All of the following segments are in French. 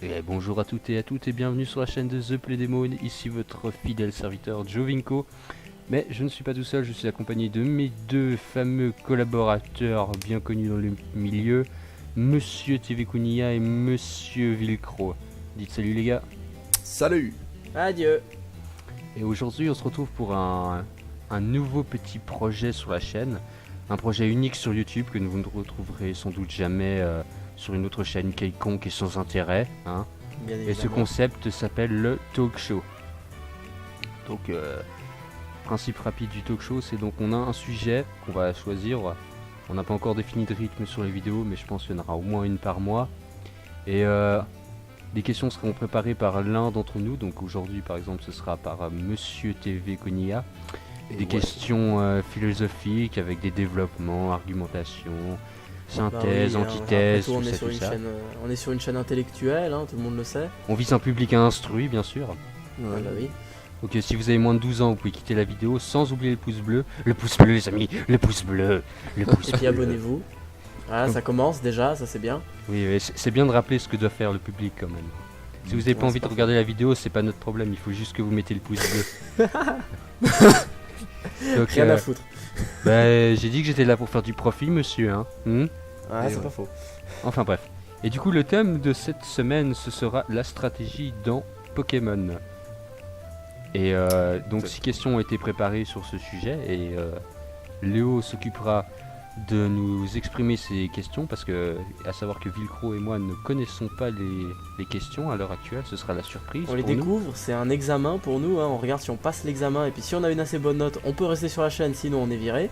Et bonjour à toutes et bienvenue sur la chaîne de The Play Demo, ici votre fidèle serviteur Jovinko. Mais je ne suis pas tout seul, je suis accompagné de mes deux fameux collaborateurs bien connus dans le milieu, Monsieur TV Kounia et Monsieur Vilcro. Dites salut les gars. Salut. Adieu. Et aujourd'hui on se retrouve pour un nouveau petit projet sur la chaîne. Un projet unique sur YouTube que vous ne retrouverez sans doute jamais sur une autre chaîne quelconque et sans intérêt. Hein. Et ce concept s'appelle le talk show. Donc, principe rapide du talk show, c'est donc on a un sujet qu'on va choisir. On n'a pas encore défini de rythme sur les vidéos, mais je pense qu'il y en aura au moins une par mois. Et les questions seront préparées par l'un d'entre nous. Donc aujourd'hui, par exemple, ce sera par Monsieur TV Konia. Des questions philosophiques avec des développements, argumentation, synthèse, antithèse, tout ça. On est sur une chaîne intellectuelle, hein, tout le monde le sait. On vise un public instruit, bien sûr. Ouais, bah oui. Donc si vous avez moins de 12 ans, vous pouvez quitter la vidéo sans oublier le pouce bleu. Le pouce bleu, les amis, le pouce bleu. Le pouce Et puis abonnez-vous. Voilà, ça commence déjà, ça c'est bien. Oui, c'est bien de rappeler ce que doit faire le public quand même. Si vous n'avez pas envie de regarder la vidéo, c'est pas notre problème, il faut juste que vous mettez le pouce bleu. Donc, rien à foutre. Bah, j'ai dit que j'étais là pour faire du profit, monsieur. Hein. Ouais, c'est pas faux. Enfin bref. Et du coup, le thème de cette semaine, ce sera la stratégie dans Pokémon. Et donc, 6 questions ont été préparées sur ce sujet. Et Léo s'occupera de nous exprimer ces questions. Parce que, à savoir que Vilcro et moi ne connaissons pas les questions à l'heure actuelle. Ce sera la surprise. On les découvre, c'est un examen pour nous. Hein. On regarde si on passe l'examen. Et puis, si on a une assez bonne note, on peut rester sur la chaîne. Sinon, on est viré.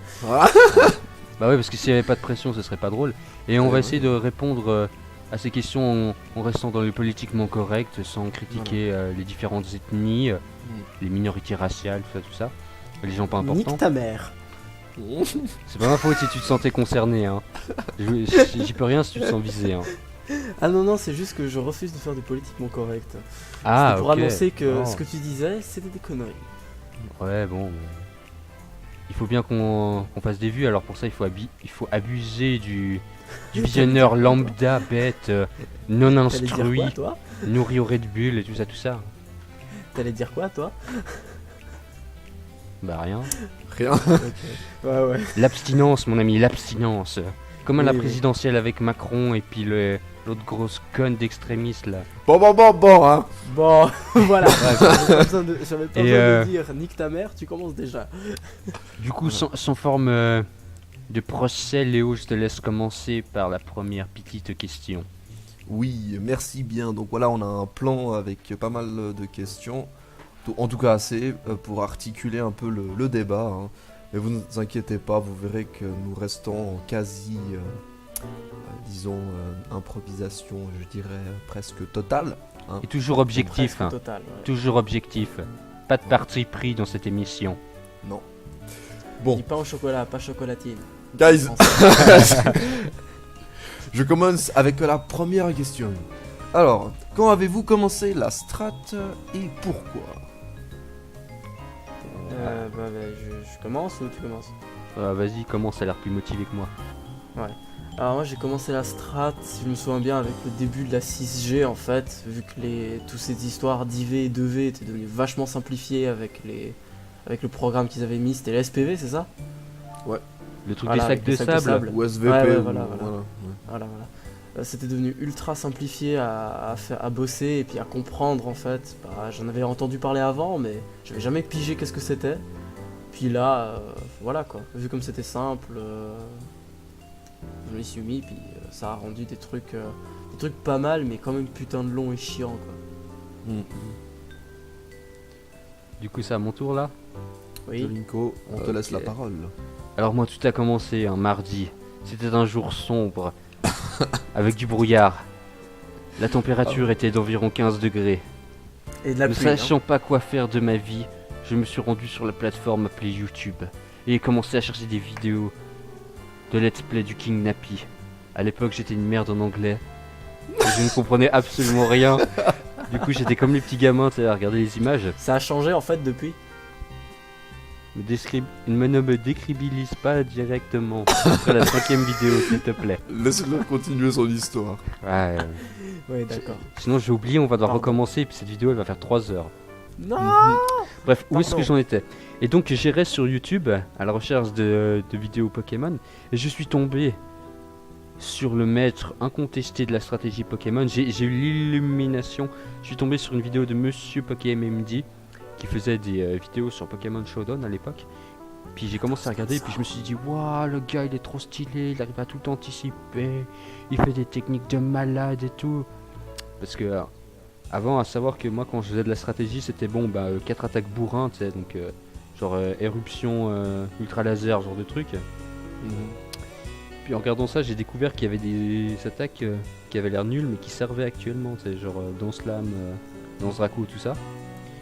Bah ouais, parce que s'il n'y avait pas de pression, ce serait pas drôle. Et on va essayer de répondre à ces questions en restant dans le politiquement correct, sans critiquer les différentes ethnies, les minorités raciales, tout ça. Les gens pas importants. Nique ta mère. C'est pas ma faute si tu te sentais concerné, hein. J'y peux rien si tu te sens visé, hein. Ah non, c'est juste que je refuse de faire du politiquement correct. Ah, c'était pour ok. annoncer que ce que tu disais, c'était des conneries. Ouais, bon. Il faut bien qu'on fasse des vues, alors pour ça il faut abuser du visionneur lambda, bête, non instruit, T'allais dire quoi, toi nourri au Red Bull et tout ça. T'allais dire quoi, toi? Bah rien. Rien. Okay. Ouais. L'abstinence, mon ami, l'abstinence. Comme à la Oui. présidentielle avec Macron et puis l'autre grosse conne d'extrémiste là. Bon, hein. Bon, voilà. J'avais pas besoin de dire nique ta mère, tu commences déjà. Du coup, sans forme de procès, Léo, je te laisse commencer par la première petite question. Oui, merci bien. Donc voilà, on a un plan avec pas mal de questions. En tout cas assez pour articuler un peu le débat. Hein. Mais vous ne vous inquiétez pas, vous verrez que nous restons en quasi, disons, improvisation, je dirais presque totale. Hein. Et toujours objectif, hein. Total, ouais. Toujours objectif. Pas de parti pris dans cette émission. Non. Bon. Dis pas au chocolat, pas chocolatine. Guys, je commence avec la première question. Alors, quand avez-vous commencé la strat et pourquoi? Je commence ou tu commences? Vas-y, commence, ça a l'air plus motivé que moi. Alors moi j'ai commencé la strat, si je me souviens bien, avec le début de la 6G en fait, vu que toutes ces histoires d'IV et 2V étaient devenues vachement simplifiées avec le programme qu'ils avaient mis, c'était le SPV, c'est ça? Le truc Voilà, des sacs avec de les sacs de sable. sable. Ou SVP, Ouais, ou- voilà. voilà. C'était devenu ultra simplifié à bosser et puis à comprendre en fait. Bah, j'en avais entendu parler avant, mais j'avais jamais pigé qu'est-ce que c'était. Puis là, voilà quoi. Vu comme c'était simple, je m'y suis mis. Puis ça a rendu des trucs pas mal, mais quand même putain de long et chiant quoi. Du coup, c'est à mon tour là. Oui. Jovinko, on te laisse la parole. Alors moi, tout a commencé un mardi. C'était un jour sombre, avec du brouillard. La température était d'environ 15 degrés. Et de la Ne pluie. Hein. sachant pas quoi faire de ma vie, je me suis rendu sur la plateforme appelée YouTube et ai commencé à chercher des vidéos de let's play du King Nappy. À l'époque, j'étais une merde en anglais. Et je ne comprenais absolument rien. Du coup, j'étais comme les petits gamins, tu sais, à regarder les images. Ça a changé en fait depuis. Ne me décribilise pas directement. Après la 5ème vidéo, s'il te plaît. Laisse-le continuer son histoire. Ouais. Oui, d'accord. Sinon je vais oublier, on va devoir Pardon. recommencer et puis cette vidéo elle va faire 3 heures. Non. Bref, où est-ce que Pardon. j'en étais? Et donc j'irai sur YouTube à la recherche de vidéos Pokémon et je suis tombé sur le maître incontesté de la stratégie Pokémon. J'ai eu l'illumination. Je suis tombé sur une vidéo de Monsieur PokéMMD qui faisait des vidéos sur Pokémon Showdown à l'époque. Puis j'ai commencé à regarder et puis je me suis dit waouh, le gars il est trop stylé, il arrive à tout anticiper, il fait des techniques de malade et tout. Parce que avant, à savoir que moi quand je faisais de la stratégie c'était bon 4 attaques bourrin, tu sais, donc genre éruption, ultra laser, genre de trucs. Puis en regardant ça j'ai découvert qu'il y avait des attaques qui avaient l'air nulles mais qui servaient actuellement, tu sais, genre Danse Lame, Danse Raku, tout ça.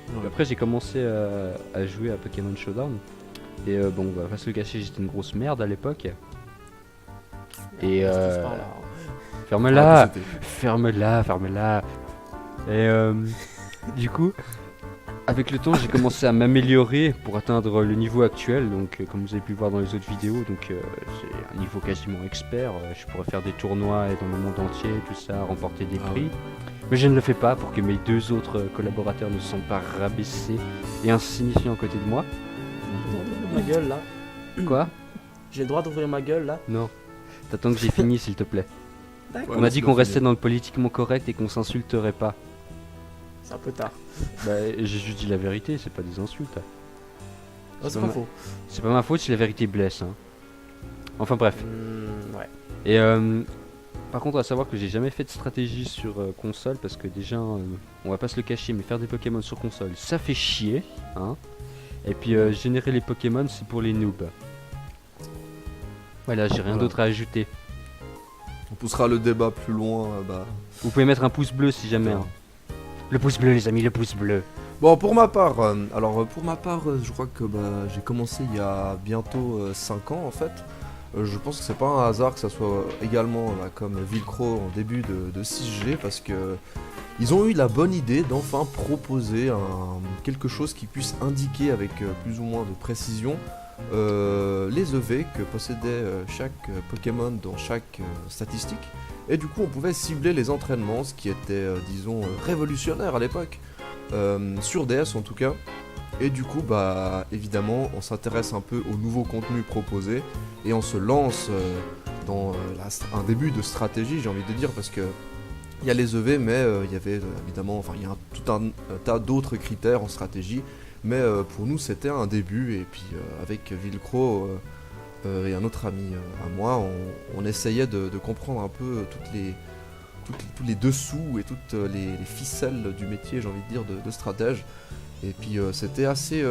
Puis après j'ai commencé à jouer à Pokémon Showdown. Et bon, on va pas se le cacher, j'étais une grosse merde à l'époque. Et Je touche par là. ferme-la, Ah, c'était- ferme-la. Et du coup, avec le temps, j'ai commencé à m'améliorer pour atteindre le niveau actuel. Donc, comme vous avez pu voir dans les autres vidéos, donc c'est un niveau quasiment expert. Je pourrais faire des tournois dans le monde entier, tout ça, remporter des Ah prix. oui. Mais je ne le fais pas pour que mes 2 autres collaborateurs ne se sentent pas rabaissés et insignifiants à côté de moi. Ma gueule là. Quoi? J'ai le droit d'ouvrir ma gueule là. Non. T'attends que j'ai fini, s'il te plaît. D'accord. On a dit qu'on restait dans le politiquement correct et qu'on s'insulterait pas. C'est un peu tard. Bah, j'ai juste dit la vérité, c'est pas des insultes. Oh, c'est pas pas ma- faux. C'est pas ma faute si la vérité blesse. Hein. Enfin bref. Ouais. Et par contre, à savoir que j'ai jamais fait de stratégie sur console parce que déjà, on va pas se le cacher, mais faire des Pokémon sur console, ça fait chier. Hein. Et puis générer les Pokémon, c'est pour les noobs. Voilà, j'ai rien Voilà. d'autre à ajouter. On poussera le débat plus loin. Vous pouvez mettre un pouce bleu si jamais. Hein. Le pouce bleu, les amis, le pouce bleu. Bon, pour ma part, je crois que j'ai commencé il y a bientôt 5 ans en fait. Je pense que c'est pas un hasard que ça soit également comme Vilcro en début de 6G parce que ils ont eu la bonne idée d'enfin proposer quelque chose qui puisse indiquer avec plus ou moins de précision les EV que possédait chaque Pokémon dans chaque statistique. Et du coup, on pouvait cibler les entraînements, ce qui était, disons, révolutionnaire à l'époque, sur DS en tout cas. Et du coup, évidemment, on s'intéresse un peu au nouveau contenu proposé et on se lance dans un début de stratégie, j'ai envie de dire, parce que il y a les EV, mais il y avait évidemment, enfin, il y a tout un tas d'autres critères en stratégie. Mais pour nous, c'était un début. Et puis, avec Vilcro et un autre ami à moi, on essayait de comprendre un peu tous les dessous et toutes les ficelles du métier, j'ai envie de dire, de stratège. Et puis, c'était assez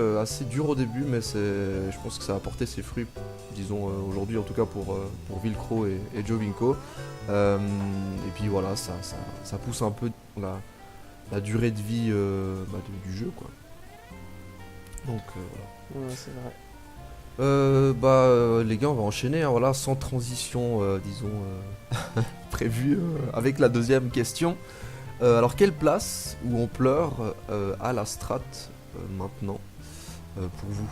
dur au début, mais je pense que ça a porté ses fruits, disons, aujourd'hui, en tout cas pour Vilcro et Jovinko. Et puis voilà, ça pousse un peu la durée de vie du jeu, quoi. Donc voilà. Ouais, c'est vrai. Les gars, on va enchaîner, hein, voilà, sans transition, disons, prévue, avec la deuxième question. Alors, quelle place ou ampleur a la strat maintenant pour vous?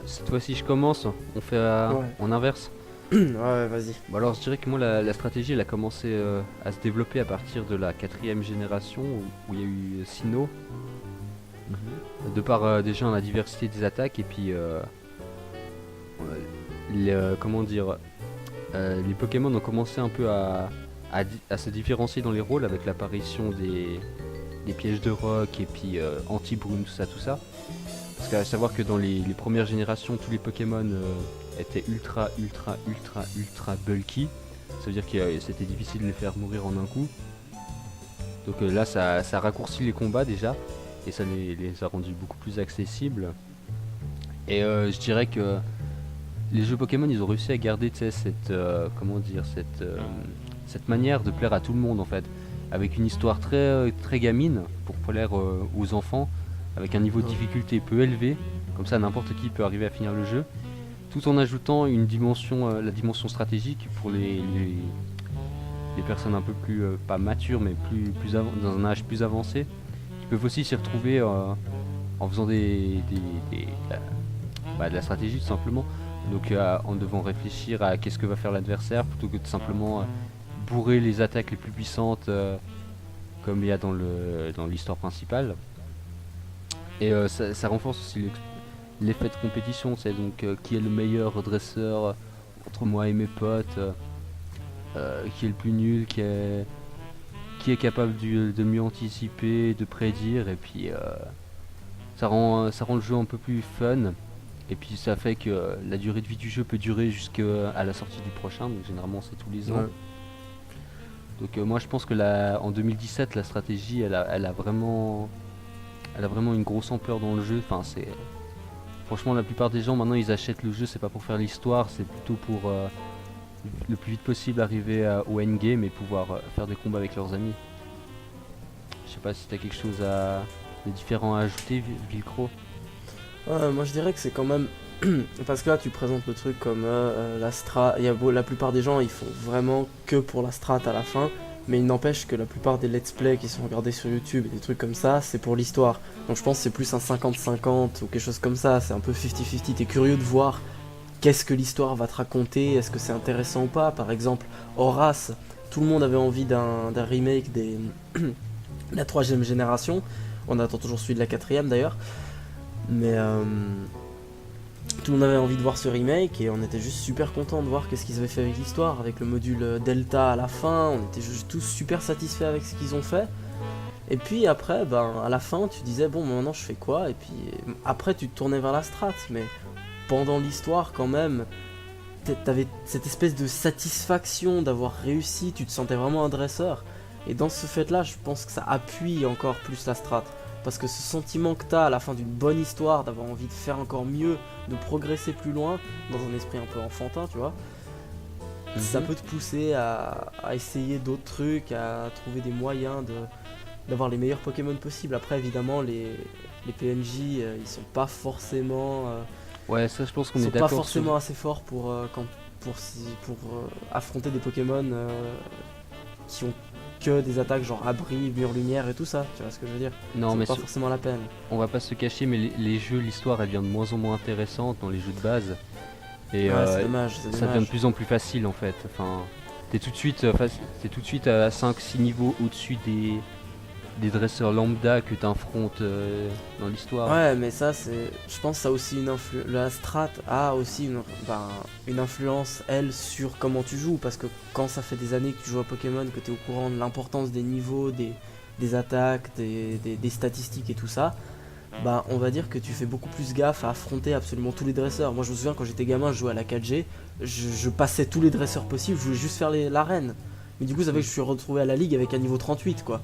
Cette fois-ci, je commence. On fait en inverse. Ouais, vas-y. Bon, alors, je dirais que moi, la stratégie, elle a commencé à se développer à partir de la 4ème génération où il y a eu Sinnoh. De par déjà la diversité des attaques et puis comment dire, les Pokémon ont commencé un peu à se différencier dans les rôles avec l'apparition des pièges de rock et puis anti-brume, tout ça. Parce qu'à savoir que dans les premières générations, tous les Pokémon étaient ultra bulky. Ça veut dire que c'était difficile de les faire mourir en un coup. Donc là, ça a raccourci les combats déjà. Et ça les a rendus beaucoup plus accessibles. Et je dirais que les jeux Pokémon, ils ont réussi à garder cette manière de plaire à tout le monde en fait, avec une histoire très gamine pour plaire aux enfants, avec un niveau de difficulté peu élevé, comme ça n'importe qui peut arriver à finir le jeu, tout en ajoutant une dimension, la dimension stratégique pour les personnes un peu plus pas matures mais dans un âge plus avancé, peuvent aussi s'y retrouver en faisant de la stratégie tout simplement. Donc en devant réfléchir à qu'est-ce que va faire l'adversaire plutôt que de simplement bourrer les attaques les plus puissantes comme il y a dans l'histoire principale. Et ça renforce aussi l'effet de compétition, c'est donc qui est le meilleur dresseur entre moi et mes potes, qui est le plus nul, qui est capable de mieux anticiper, de prédire, et puis ça rend le jeu un peu plus fun. Et puis ça fait que la durée de vie du jeu peut durer jusqu'à la sortie du prochain, donc généralement c'est tous les ans. Ouais. Donc moi je pense que en 2017 la stratégie elle a vraiment une grosse ampleur dans le jeu. Enfin franchement la plupart des gens maintenant ils achètent le jeu, c'est pas pour faire l'histoire, c'est plutôt pour le plus vite possible arriver au endgame et pouvoir faire des combats avec leurs amis. Je sais pas si t'as quelque chose de différent à ajouter, Vilcro. Moi je dirais que c'est quand même parce que là tu présentes le truc comme la strat. La plupart des gens ils font vraiment que pour la strat à la fin, mais il n'empêche que la plupart des let's play qui sont regardés sur YouTube et des trucs comme ça, c'est pour l'histoire. Donc je pense que c'est plus un 50-50 ou quelque chose comme ça, c'est un peu 50-50. T'es curieux de voir qu'est-ce que l'histoire va te raconter, est-ce que c'est intéressant ou pas. Par exemple, Horace, tout le monde avait envie d'un remake de la 3ème génération. On attend toujours celui de la 4ème d'ailleurs. Mais tout le monde avait envie de voir ce remake et on était juste super content de voir qu'est-ce qu'ils avaient fait avec l'histoire, avec le module Delta à la fin. On était juste tous super satisfaits avec ce qu'ils ont fait. Et puis après, à la fin, tu disais bon, maintenant je fais quoi? Et puis après, tu te tournais vers la strat. Mais pendant l'histoire, quand même, t'avais cette espèce de satisfaction d'avoir réussi. Tu te sentais vraiment un dresseur. Et dans ce fait-là, je pense que ça appuie encore plus la strat. Parce que ce sentiment que t'as à la fin d'une bonne histoire, d'avoir envie de faire encore mieux, de progresser plus loin, dans un esprit un peu enfantin, tu vois, ça peut te pousser à essayer d'autres trucs, à trouver des moyens d'avoir les meilleurs Pokémon possibles. Après, évidemment, les PNJ, ils sont pas forcément... Ouais, ça je pense qu'on est sont pas d'accord forcément assez forts pour affronter des Pokémon qui ont que des attaques genre abri, mur lumière et tout ça, tu vois ce que je veux dire? Non, c'est mais pas forcément la peine. on va pas se cacher, mais les jeux, l'histoire elle devient de moins en moins intéressante dans les jeux de base. Et Ouais, c'est dommage, c'est ça devient de dommage. plus en plus facile en fait. Enfin, t'es tout de suite à 5-6 niveaux au-dessus des dresseurs lambda que t'affrontes dans l'histoire. Ouais, mais ça, je pense que ça a aussi une influence. La strat a aussi une influence, elle, sur comment tu joues. Parce que quand ça fait des années que tu joues à Pokémon, que tu es au courant de l'importance des niveaux, des attaques, des statistiques et tout ça, on va dire que tu fais beaucoup plus gaffe à affronter absolument tous les dresseurs. Moi, je me souviens quand j'étais gamin, je jouais à la 4G, je passais tous les dresseurs possibles, je voulais juste faire l'arène. Mais du coup, ça fait que je suis retrouvé à la ligue avec un niveau 38, quoi.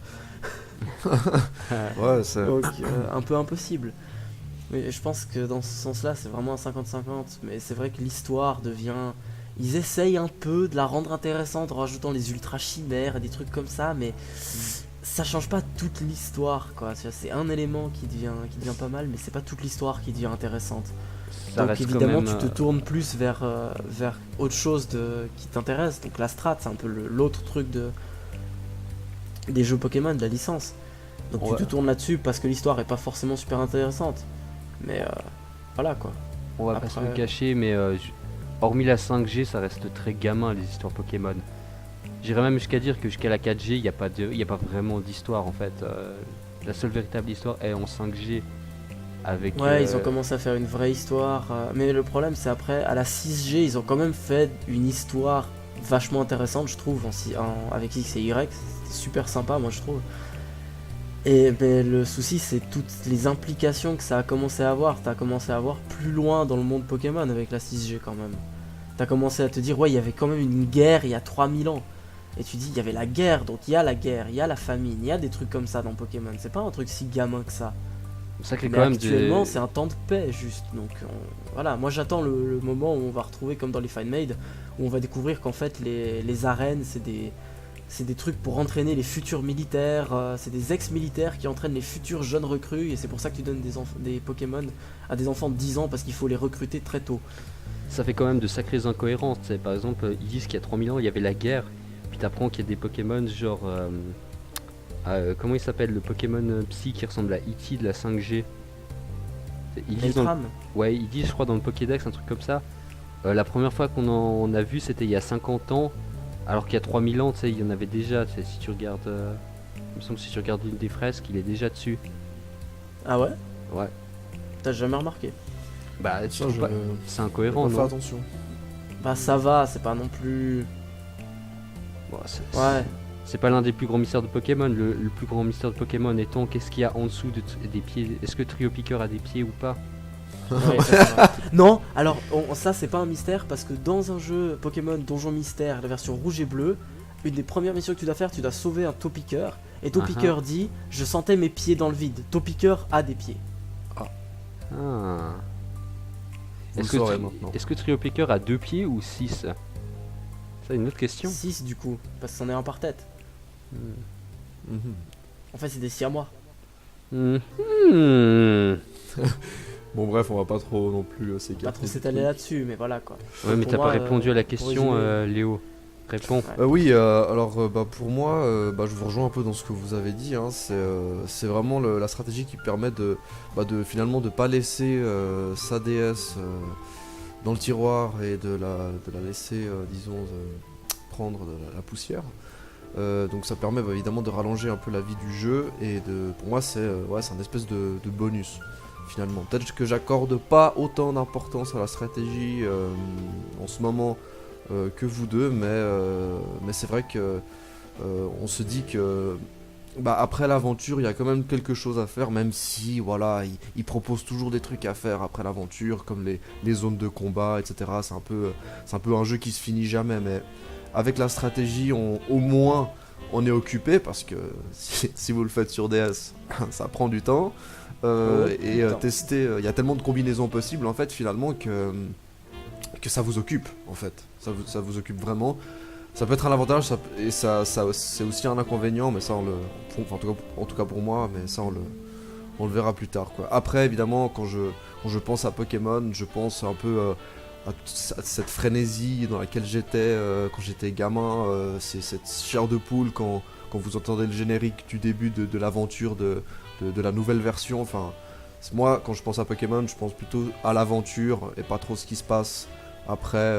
Ouais, c'est. Donc un peu impossible. Mais je pense que dans ce sens-là, c'est vraiment un 50-50. Mais c'est vrai que l'histoire devient... Ils essayent un peu de la rendre intéressante en rajoutant les ultra chimères et des trucs comme ça, mais ça change pas toute l'histoire, quoi. C'est un élément qui devient pas mal, mais c'est pas toute l'histoire qui devient intéressante. Ça Donc reste évidemment, quand même, tu te tournes plus vers autre chose qui t'intéresse. Donc la strat, c'est un peu l'autre truc des jeux Pokémon, de la licence. Donc Ouais. tu te tournes là-dessus parce que l'histoire est pas forcément super intéressante. Mais voilà quoi. on va Après- pas se le cacher, mais hormis la 5G, ça reste très gamin les histoires Pokémon. J'irais même jusqu'à dire que jusqu'à la 4G, il n'y a pas vraiment d'histoire en fait. La seule véritable histoire est en 5G. Avec, Ouais, ils ont commencé à faire une vraie histoire. Mais le problème, c'est après, à la 6G, ils ont quand même fait une histoire vachement intéressante, je trouve, avec X et Y. C'était super sympa, moi, je trouve. Mais le souci, c'est toutes les implications que ça a commencé à avoir. T'as commencé à voir plus loin dans le monde Pokémon avec la 6G quand même. T'as commencé à te dire, ouais, il y avait quand même une guerre il y a 3000 ans. Et tu dis, il y avait la guerre, donc il y a la guerre, il y a la famine, il y a des trucs comme ça dans Pokémon. C'est pas un truc si gamin que ça. ça crée Mais quand même actuellement, c'est un temps de paix, juste. Donc voilà, moi j'attends le moment où on va retrouver, comme dans les Fine Made, où on va découvrir qu'en fait les arènes, c'est des trucs pour entraîner les futurs militaires, c'est des ex-militaires qui entraînent les futurs jeunes recrues, et c'est pour ça que tu donnes des Pokémon à des enfants de 10 ans, parce qu'il faut les recruter très tôt. ça fait quand même de sacrées incohérences. Tu sais, par exemple, ils disent qu'il y a 3000 ans, il y avait la guerre. Puis t'apprends qu'il y a des Pokémon genre... comment il s'appelle le Pokémon Psy qui ressemble à E.T. de la 5G. Ils disent, Beltram. ouais, ils disent, je crois, dans le Pokédex, un truc comme ça. La première fois qu'on a vu, c'était il y a 50 ans, alors qu'il y a 3000 ans, tu sais, il y en avait déjà. Tu sais, si tu regardes, il me semble que si tu regardes une des fresques, il est déjà dessus. Ah ouais? Ouais. T'as jamais remarqué? Bah, tu Ça, trouves je pas... j'ai C'est incohérent, pas fait non? attention. Bah ça va, c'est pas non plus... Bon, Ouais. c'est pas l'un des plus grands mystères de Pokémon. Le plus grand mystère de Pokémon étant qu'est-ce qu'il y a en dessous des pieds. Est-ce que Trio Piqueur a des pieds ou pas? Ouais, ça, c'est vrai. Non, alors ça c'est pas un mystère parce que dans un jeu Pokémon Donjon Mystère, la version rouge et bleue, une des premières missions que tu dois faire, tu dois sauver un Topiqueur. Et Topiqueur dit, je sentais mes pieds dans le vide. Topiqueur a des pieds. Ah. Vous Est-ce le que, saurez maintenant. est-ce que Trio Piqueur a 2 pieds ou 6? Ça, une autre question. 6 du coup, parce que c'en est un par tête. Mhm. En fait c'est des siamois. Hmm. Bon bref, on va pas trop non plus s'écarter. Pas trop du s'étaler truc. là-dessus, mais voilà quoi. Ouais, mais Pour t'as moi, pas répondu à la pour question, résumer. Léo. Réponds. Oui, alors bah, pour moi, je vous rejoins un peu dans ce que vous avez dit. Hein. C'est vraiment la stratégie qui permet finalement de pas laisser sa DS dans le tiroir et de la laisser, disons, prendre de la poussière. Donc ça permet évidemment de rallonger un peu la vie du jeu et pour moi c'est un espèce de bonus finalement. Peut-être que j'accorde pas autant d'importance à la stratégie en ce moment que vous deux, mais c'est vrai que on se dit que après l'aventure il y a quand même quelque chose à faire, même si voilà il propose toujours des trucs à faire après l'aventure comme les zones de combat, etc. C'est un peu un jeu qui se finit jamais, mais avec la stratégie au moins on est occupé parce que si vous le faites sur DS ça prend du temps tester, il y a tellement de combinaisons possibles en fait finalement que ça vous occupe en fait, ça vous occupe vraiment. Ça peut être un avantage et ça c'est aussi un inconvénient, mais ça en tout cas pour moi, mais ça on le verra plus tard quoi. Après évidemment quand je pense à Pokémon, je pense un peu à cette frénésie dans laquelle j'étais quand j'étais gamin, c'est cette chair de poule quand vous entendez le générique du début de l'aventure de la nouvelle version. Enfin, moi quand je pense à Pokémon, je pense plutôt à l'aventure et pas trop ce qui se passe après.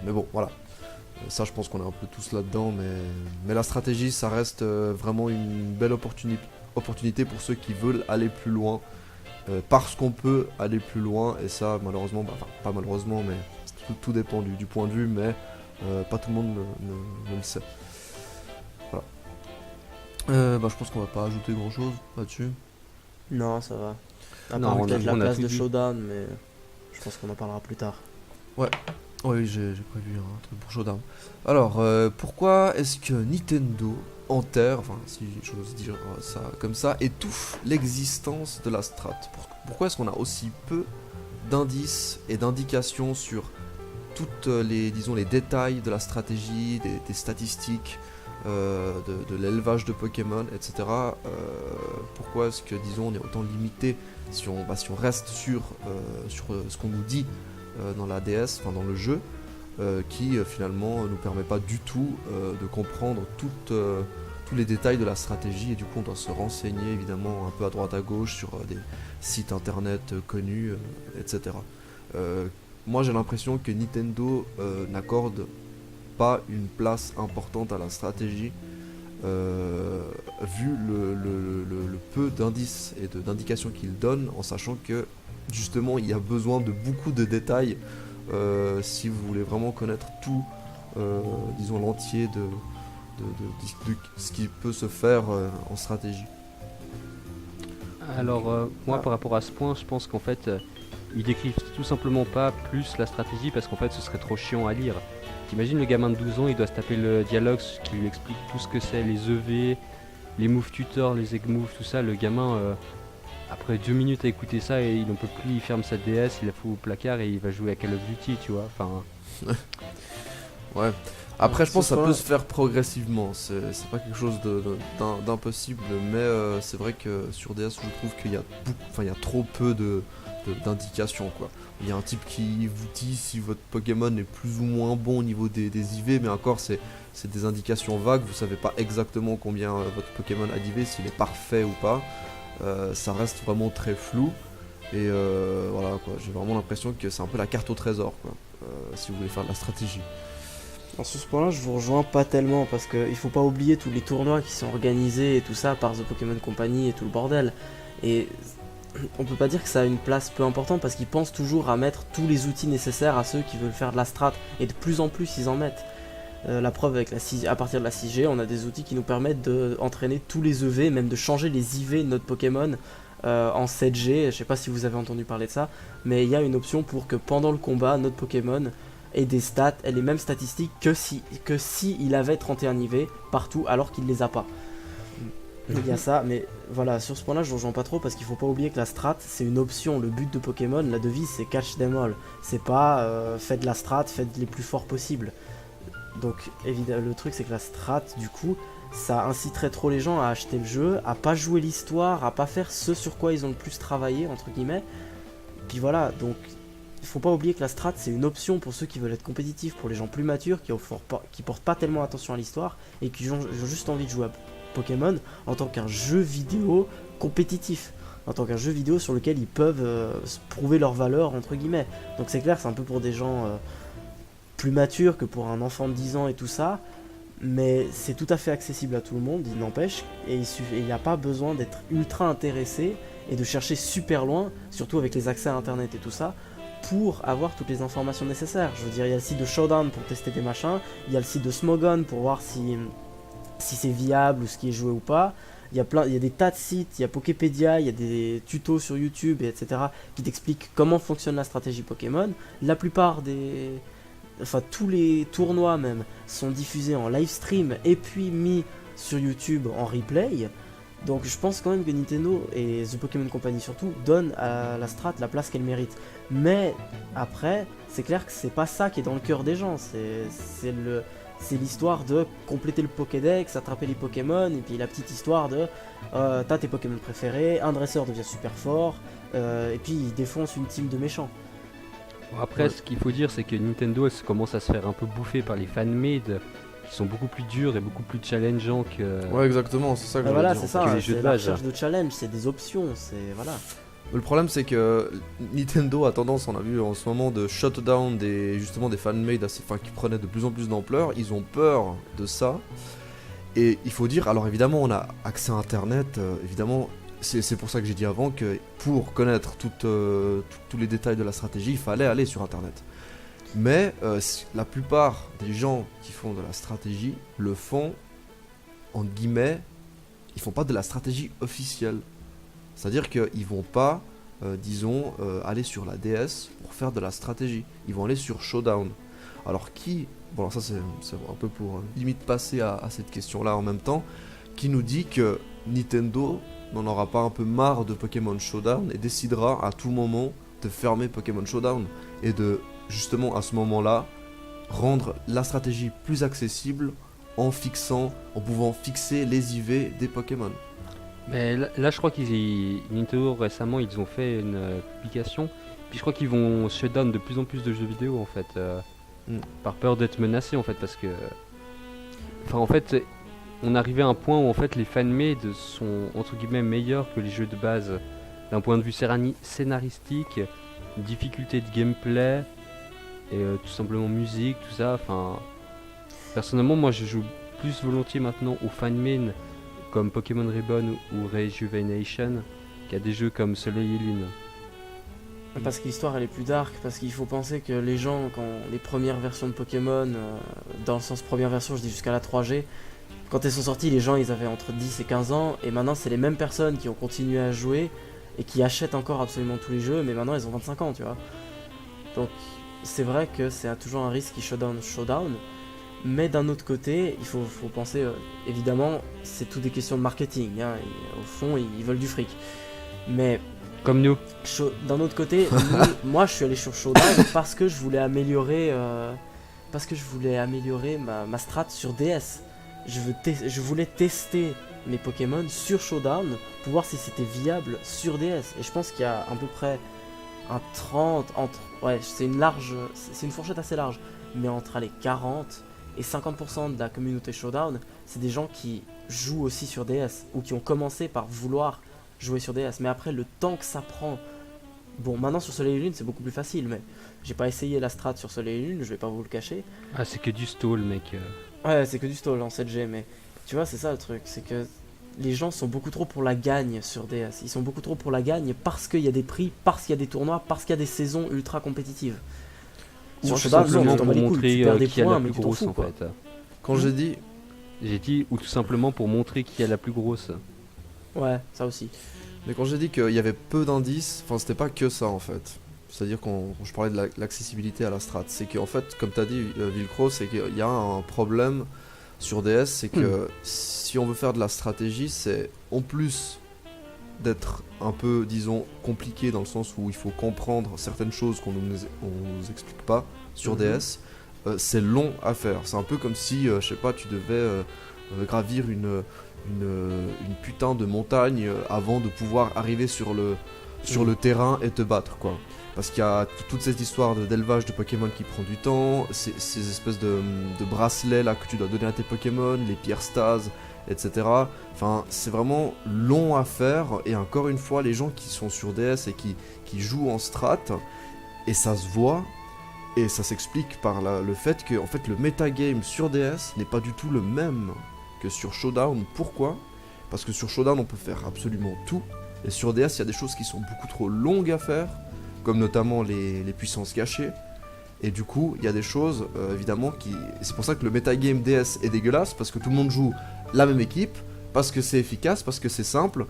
Mais bon, voilà. Ça, je pense qu'on est un peu tous là-dedans, mais la stratégie, ça reste vraiment une belle opportunité pour ceux qui veulent aller plus loin. Parce qu'on peut aller plus loin, et ça, malheureusement, enfin, pas malheureusement, mais tout dépend du point de vue, mais pas tout le monde ne le sait. Voilà. Je pense qu'on va pas ajouter grand-chose là-dessus. Non, ça va. À Non, part on a- peut-être la on a place tout de dit. Showdown, mais je pense qu'on en parlera plus tard. Oui, j'ai prévu un truc pour Showdown. Alors, pourquoi est-ce que Nintendo enterre, enfin si j'ose dire ça comme ça, étouffe l'existence de la strat? Pourquoi est-ce qu'on a aussi peu d'indices et d'indications sur toutes les détails de la stratégie, des statistiques, de l'élevage de Pokémon, etc. Pourquoi est-ce que, disons, on est autant limité si on reste sur ce qu'on nous dit dans la DS, enfin dans le jeu, qui finalement nous permet pas du tout de comprendre tous les détails de la stratégie, et du coup on doit se renseigner évidemment un peu à droite à gauche sur des sites internet connus, etc. Moi j'ai l'impression que Nintendo n'accorde pas une place importante à la stratégie, vu le peu d'indices et d'indications qu'il donne, en sachant que justement il y a besoin de beaucoup de détails si vous voulez vraiment connaître tout, disons l'entier de ce qui peut se faire en stratégie. Alors, moi, par rapport à ce point, je pense qu'en fait, ils décrivent tout simplement pas plus la stratégie parce qu'en fait, ce serait trop chiant à lire. T'imagines le gamin de 12 ans, il doit se taper le dialogue qui lui explique tout ce que c'est, les EV, les moves tutor, les egg moves, tout ça. Le gamin, après 2 minutes à écouter ça, et il n'en peut plus, il ferme sa DS, il la fout au placard et il va jouer à Call of Duty, tu vois. Enfin, Ouais. Après, je pense que ça soit- peut se faire progressivement. C'est pas quelque chose d'impossible, mais c'est vrai que sur DS, je trouve qu'il y a il y a trop peu d'indications, quoi. Il y a un type qui vous dit si votre Pokémon est plus ou moins bon au niveau des IV, mais encore, c'est des indications vagues. Vous savez pas exactement combien votre Pokémon a d'IV, s'il est parfait ou pas. Ça reste vraiment très flou. Et voilà quoi, j'ai vraiment l'impression que c'est un peu la carte au trésor quoi, si vous voulez faire de la stratégie. Alors, sur ce point-là, je vous rejoins pas tellement parce qu'il faut pas oublier tous les tournois qui sont organisés et tout ça par The Pokémon Company et tout le bordel. Et on peut pas dire que ça a une place peu importante parce qu'ils pensent toujours à mettre tous les outils nécessaires à ceux qui veulent faire de la strat et de plus en plus ils en mettent. La preuve avec à partir de la 6G, on a des outils qui nous permettent d'entraîner tous les EV, même de changer les IV de notre Pokémon en 7G. Je sais pas si vous avez entendu parler de ça, mais il y a une option pour que pendant le combat, notre Pokémon ait des stats, ait les mêmes statistiques que si il avait 31 IV partout alors qu'il les a pas. Il y a ça, mais voilà, sur ce point-là, je ne rejoins pas trop parce qu'il faut pas oublier que la strat, c'est une option. Le but de Pokémon, la devise, c'est catch them all. C'est pas faites de la strat, faites les plus forts possibles. Donc, évidemment, le truc, c'est que la strat, du coup, ça inciterait trop les gens à acheter le jeu, à pas jouer l'histoire, à pas faire ce sur quoi ils ont le plus travaillé, entre guillemets. Puis voilà, donc, il faut pas oublier que la strat, c'est une option pour ceux qui veulent être compétitifs, pour les gens plus matures, qui portent pas tellement attention à l'histoire et qui ont juste envie de jouer à Pokémon en tant qu'un jeu vidéo compétitif, en tant qu'un jeu vidéo sur lequel ils peuvent prouver leur valeur entre guillemets. Donc c'est clair, c'est un peu pour des gens plus matures que pour un enfant de 10 ans et tout ça, mais c'est tout à fait accessible à tout le monde, il n'empêche, et il n'y a pas besoin d'être ultra intéressé et de chercher super loin, surtout avec les accès à internet et tout ça, pour avoir toutes les informations nécessaires. Je veux dire, il y a le site de Showdown pour tester des machins, il y a le site de Smogon pour voir si c'est viable ou ce qui est joué ou pas. Il y a des tas de sites, il y a Poképédia, il y a des tutos sur YouTube, etc. qui t'expliquent comment fonctionne la stratégie Pokémon. La plupart tous les tournois même sont diffusés en live stream et puis mis sur YouTube en replay. Donc je pense quand même que Nintendo et The Pokémon Company surtout donnent à la strat la place qu'elle mérite. Mais après, c'est clair que c'est pas ça qui est dans le cœur des gens. C'est l'histoire de compléter le Pokédex, attraper les Pokémon, et puis la petite histoire de t'as tes Pokémon préférés, un dresseur devient super fort, et puis il défonce une team de méchants. Bon, après, ce qu'il faut dire, c'est que Nintendo elle commence à se faire un peu bouffer par les fan-made qui sont beaucoup plus durs et beaucoup plus challengeants que. Ouais, exactement, c'est ça que je voulais Voilà, dire. c'est ça, les jeux c'est de la base. recherche de challenge, c'est des options, c'est voilà. Le problème c'est que Nintendo a tendance, on a vu en ce moment, de shutdown justement des fan-made qui prenaient de plus en plus d'ampleur. Ils ont peur de ça. Et il faut dire, alors évidemment on a accès à internet, évidemment c'est pour ça que j'ai dit avant que pour connaître tous les détails de la stratégie, il fallait aller sur internet. Mais la plupart des gens qui font de la stratégie le font, entre guillemets, ils font pas de la stratégie officielle. C'est-à-dire qu'ils vont pas, aller sur la DS pour faire de la stratégie. Ils vont aller sur Showdown. Alors bon alors ça c'est un peu pour limite passer à cette question-là en même temps, qui nous dit que Nintendo n'en aura pas un peu marre de Pokémon Showdown et décidera à tout moment de fermer Pokémon Showdown et de justement à ce moment-là rendre la stratégie plus accessible en pouvant fixer les IV des Pokémon. Mais là, je crois Nintendo récemment, ils ont fait une publication. Puis je crois qu'ils vont shutdown de plus en plus de jeux vidéo en fait, par peur d'être menacés en fait, parce que, enfin en fait, on arrivait à un point où en fait les fan-made sont entre guillemets meilleurs que les jeux de base d'un point de vue scénaristique, difficulté de gameplay et tout simplement musique, tout ça. Enfin, personnellement, moi je joue plus volontiers maintenant aux fan-made comme Pokémon Reborn ou Rejuvenation qu'à des jeux comme Soleil et Lune. Parce que l'histoire elle est plus dark, parce qu'il faut penser que les gens, quand les premières versions de Pokémon, dans le sens première version, je dis jusqu'à la 3G, quand elles sont sorties, les gens ils avaient entre 10 et 15 ans, et maintenant c'est les mêmes personnes qui ont continué à jouer et qui achètent encore absolument tous les jeux, mais maintenant ils ont 25 ans, tu vois. Donc c'est vrai que c'est toujours un risque qui showdown. Mais d'un autre côté, il faut penser, évidemment, c'est tout des questions de marketing, hein, au fond, ils veulent du fric. Mais comme nous. D'un autre côté, moi je suis allé sur Showdown parce que je voulais améliorer, ma strat sur DS. Je voulais tester mes Pokémon sur Showdown pour voir si c'était viable sur DS. Et je pense qu'il y a à peu près un 30 c'est une fourchette assez large, mais entre les 40 et 50% de la communauté Showdown, c'est des gens qui jouent aussi sur DS ou qui ont commencé par vouloir jouer sur DS. Mais après, le temps que ça prend Bon, maintenant sur Soleil et Lune, c'est beaucoup plus facile, mais j'ai pas essayé la strat sur Soleil et Lune, je vais pas vous le cacher. Ah, c'est que du stall, mec. Ouais, c'est que du stall en 7G, mais tu vois, c'est ça le truc, c'est que les gens sont beaucoup trop pour la gagne sur DS. Ils sont beaucoup trop pour la gagne parce qu'il y a des prix, parce qu'il y a des tournois, parce qu'il y a des saisons ultra compétitives. Ou Sur tout Showdown, non, simplement tu t'en bats pour les couilles, montrer tu perds des qui a points, la mais plus tu t'en grosse fous, en quoi. fait. Quand j'ai dit, J'ai dit, ou tout simplement pour montrer qui a la plus grosse. Ouais, ça aussi. mais quand j'ai dit qu'il y avait peu d'indices, enfin c'était pas que ça en fait. C'est-à-dire quand je parlais de l'accessibilité à la strat, c'est qu'en fait, comme t'as dit, Vilcro, c'est qu'il y a un problème sur DS, c'est que si on veut faire de la stratégie, c'est en plus d'être un peu, disons, compliqué dans le sens où il faut comprendre certaines choses qu'on nous explique pas sur DS, c'est long à faire. C'est un peu comme si, je sais pas, tu devais gravir une putain de montagne avant de pouvoir arriver sur le terrain et te battre, quoi. Parce qu'il y a toute cette histoire d'élevage de Pokémon qui prend du temps, ces espèces de bracelets là que tu dois donner à tes Pokémon, les pierres Stase, etc. Enfin, c'est vraiment long à faire, et encore une fois, les gens qui sont sur DS et qui jouent en strat, et ça se voit, et ça s'explique par le fait que en fait, le metagame sur DS n'est pas du tout le même que sur Showdown. Pourquoi ? Parce que sur Showdown, on peut faire absolument tout, et sur DS, il y a des choses qui sont beaucoup trop longues à faire, comme notamment les puissances cachées. Et du coup, il y a des choses, évidemment, c'est pour ça que le metagame DS est dégueulasse, parce que tout le monde joue la même équipe, parce que c'est efficace, parce que c'est simple.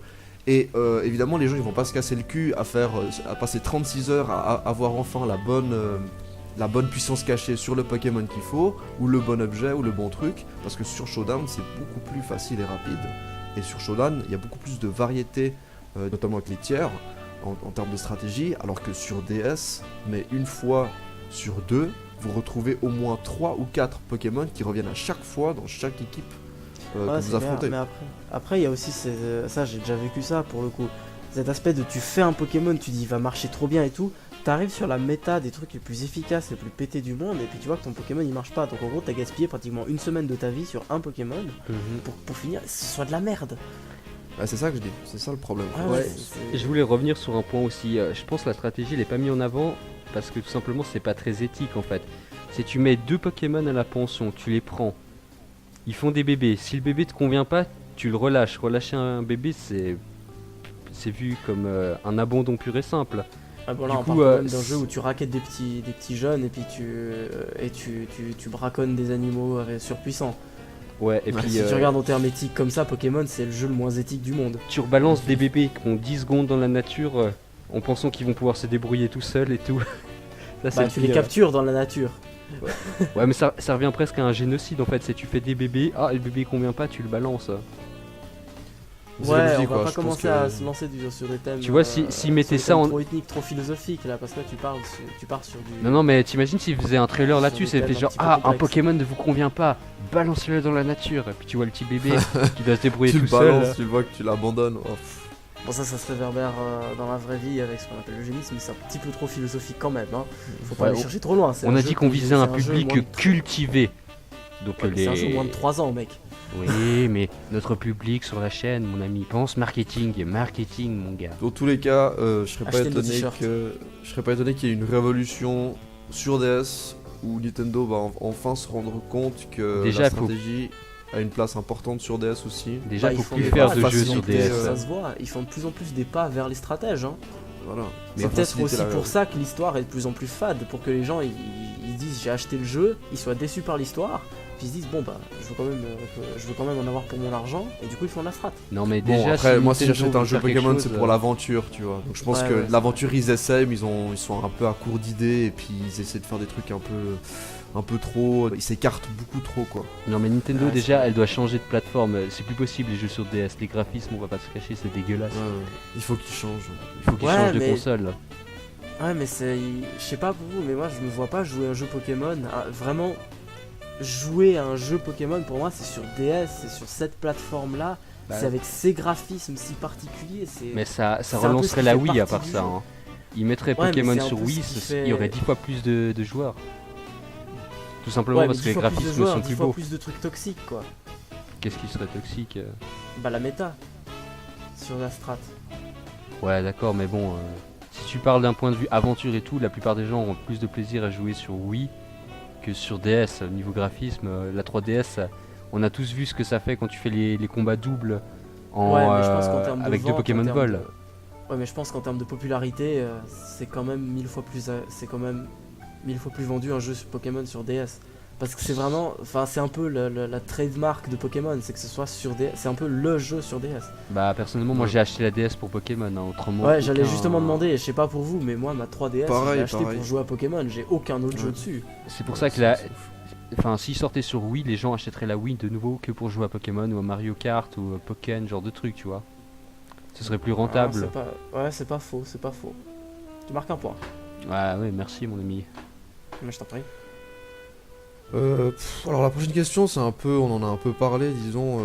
Et évidemment, les gens ils vont pas se casser le cul à passer 36 heures à avoir enfin la bonne puissance cachée sur le Pokémon qu'il faut, ou le bon objet, ou le bon truc, parce que sur Showdown, c'est beaucoup plus facile et rapide. Et sur Showdown, il y a beaucoup plus de variété, notamment avec les tiers, en termes de stratégie, alors que sur DS, mais une fois sur deux, vous retrouvez au moins 3 ou 4 Pokémon qui reviennent à chaque fois dans chaque équipe que vous affrontez. Mais après, il y a aussi ça, j'ai déjà vécu ça pour le coup. Cet aspect de tu fais un Pokémon, tu dis il va marcher trop bien et tout, t'arrives sur la méta des trucs les plus efficaces, les plus pétés du monde, et puis tu vois que ton Pokémon il marche pas. Donc en gros, t'as gaspillé pratiquement une semaine de ta vie sur un Pokémon pour finir, ce soit de la merde. Bah, c'est ça que je dis, c'est ça le problème. Et je voulais revenir sur un point aussi. Je pense que la stratégie elle est pas mise en avant parce que tout simplement c'est pas très éthique en fait. Si tu mets 2 Pokémon à la pension, tu les prends, ils font des bébés. Si le bébé te convient pas, tu le relâches. Relâcher un bébé c'est vu comme un abandon pur et simple. Ah bon, là Du on coup, parle quand même d'un jeu où tu raquettes des petits jeunes et puis tu braconnes des animaux surpuissants. Ouais, et puis Si tu regardes en termes éthiques comme ça, Pokémon c'est le jeu le moins éthique du monde. tu rebalances des bébés qui ont 10 secondes dans la nature en pensant qu'ils vont pouvoir se débrouiller tout seuls et tout. Ça, c'est Bah, le tu les pire. captures dans la nature. Ouais, mais ça revient presque à un génocide en fait. C'est tu fais des bébés, le bébé convient pas, tu le balances. C'est comme je Ouais, dis, on quoi, va pas je pense commencer que- à se lancer sur des thèmes. Tu vois, s'ils sur mettaient des ça thèmes en- trop ethniques, trop philosophiques là, parce que là tu pars sur du. Non, mais t'imagines s'ils faisaient un trailer Sur là-dessus, des c'était thèmes un genre petit peu un complexes. Pokémon ne vous convient pas, balancez-le dans la nature. Et puis tu vois le petit bébé qui doit se débrouiller Tu tout le balances, seul. tu le vois que tu l'abandonnes. Oh, pff. Bon, ça se réverbère dans la vraie vie avec ce qu'on appelle l'eugénisme, mais c'est un petit peu trop philosophique quand même. Hein. Faut pas Ouais, aller chercher trop loin. c'est On un a jeu dit qu'on qui- visait c'est un jeu public moins de- cultivé. Donc Ouais, mais c'est un jeu les. moins de 3 ans, mec. Oui, mais notre public sur la chaîne, mon ami, pense marketing, mon gars. Dans tous les cas, je serais pas Achetez nos étonné t-shirts. qu'il y ait une révolution sur DS où Nintendo va enfin se rendre compte que Déjà, la faut- stratégie a une place importante sur DS aussi. Déjà, Bah, il ils faut font plus des faire pas, de jeux sur faciliter, DS. Ça se voit, ils font de plus en plus des pas vers les stratèges. Hein. Voilà. C'est Ça peut-être facilite aussi la- pour ça que l'histoire est de plus en plus fade, pour que les gens ils disent j'ai acheté le jeu, ils soient déçus par l'histoire, puis ils se disent bon bah je veux quand même en avoir pour mon argent, et du coup ils font la strat. Non, mais Bon, déjà, après, moi si Nintendo j'achète un veut jeu faire quelque Pokémon, chose, c'est pour l'aventure, tu vois. Donc je pense Ouais, que ouais, l'aventure, ils essaient, mais ils sont un peu à court d'idées, et puis ils essaient de faire des trucs un peu trop. Ils s'écartent beaucoup trop, quoi. Non, mais Nintendo, Ouais, déjà, elle doit changer de plateforme. C'est plus possible les jeux sur DS. Les graphismes, on va pas se cacher, c'est dégueulasse. Il faut qu'ils changent. Il faut qu'ils Ouais, changent de mais- console. là. Ouais mais je sais pas pour vous, mais moi je me vois pas jouer un jeu Pokémon, vraiment jouer à un jeu Pokémon pour moi c'est sur DS, c'est sur cette plateforme là, Bah, c'est avec ces graphismes si particuliers, c'est... Mais ça c'est un peu relancerait ce qui la fait Wii à partie part du ça. jeu. Hein. Ils mettraient Ouais, mais Pokémon c'est un sur peu Wii, ce qui il fait- y aurait 10 fois plus de joueurs. Tout simplement Ouais, mais parce que 10 les fois plus de graphismes joueurs, sont 10 plus fois beaux. plus de trucs toxiques quoi. Qu'est-ce qui serait toxique Bah la méta sur la strat. Ouais, d'accord, mais bon, si tu parles d'un point de vue aventure et tout, la plupart des gens ont plus de plaisir à jouer sur Wii que sur DS. Au niveau graphisme, la 3DS, on a tous vu ce que ça fait quand tu fais les combats doubles Ouais, mais je pense qu'en termes de avec deux vente, Pokémon en termes Vol. Ouais, mais je pense qu'en termes de popularité, c'est quand même 1000 fois plus, c'est quand même 1000 fois plus vendu un jeu sur Pokémon sur DS. Parce que c'est vraiment, enfin, c'est un peu la trademark de Pokémon, c'est que ce soit sur DS, c'est un peu le jeu sur DS. Bah personnellement, moi j'ai acheté la DS pour Pokémon, hein, autrement. Ouais, j'allais aucun- justement demander, je sais pas pour vous, mais moi ma 3DS, je Pareil, l'ai acheté pareil. pour jouer à Pokémon, j'ai aucun autre jeu Ouais. dessus. C'est pour ça que enfin, s'il sortait sur Wii, les gens achèteraient la Wii de nouveau que pour jouer à Pokémon ou à Mario Kart ou à Pokémon, genre de trucs, tu vois. Ce serait plus Ah, rentable. ouais, c'est pas faux, c'est pas faux. Tu marques un point, Ouais, merci mon ami. mais je t'en prie. Alors la prochaine question, c'est un peu, on en a un peu parlé, disons,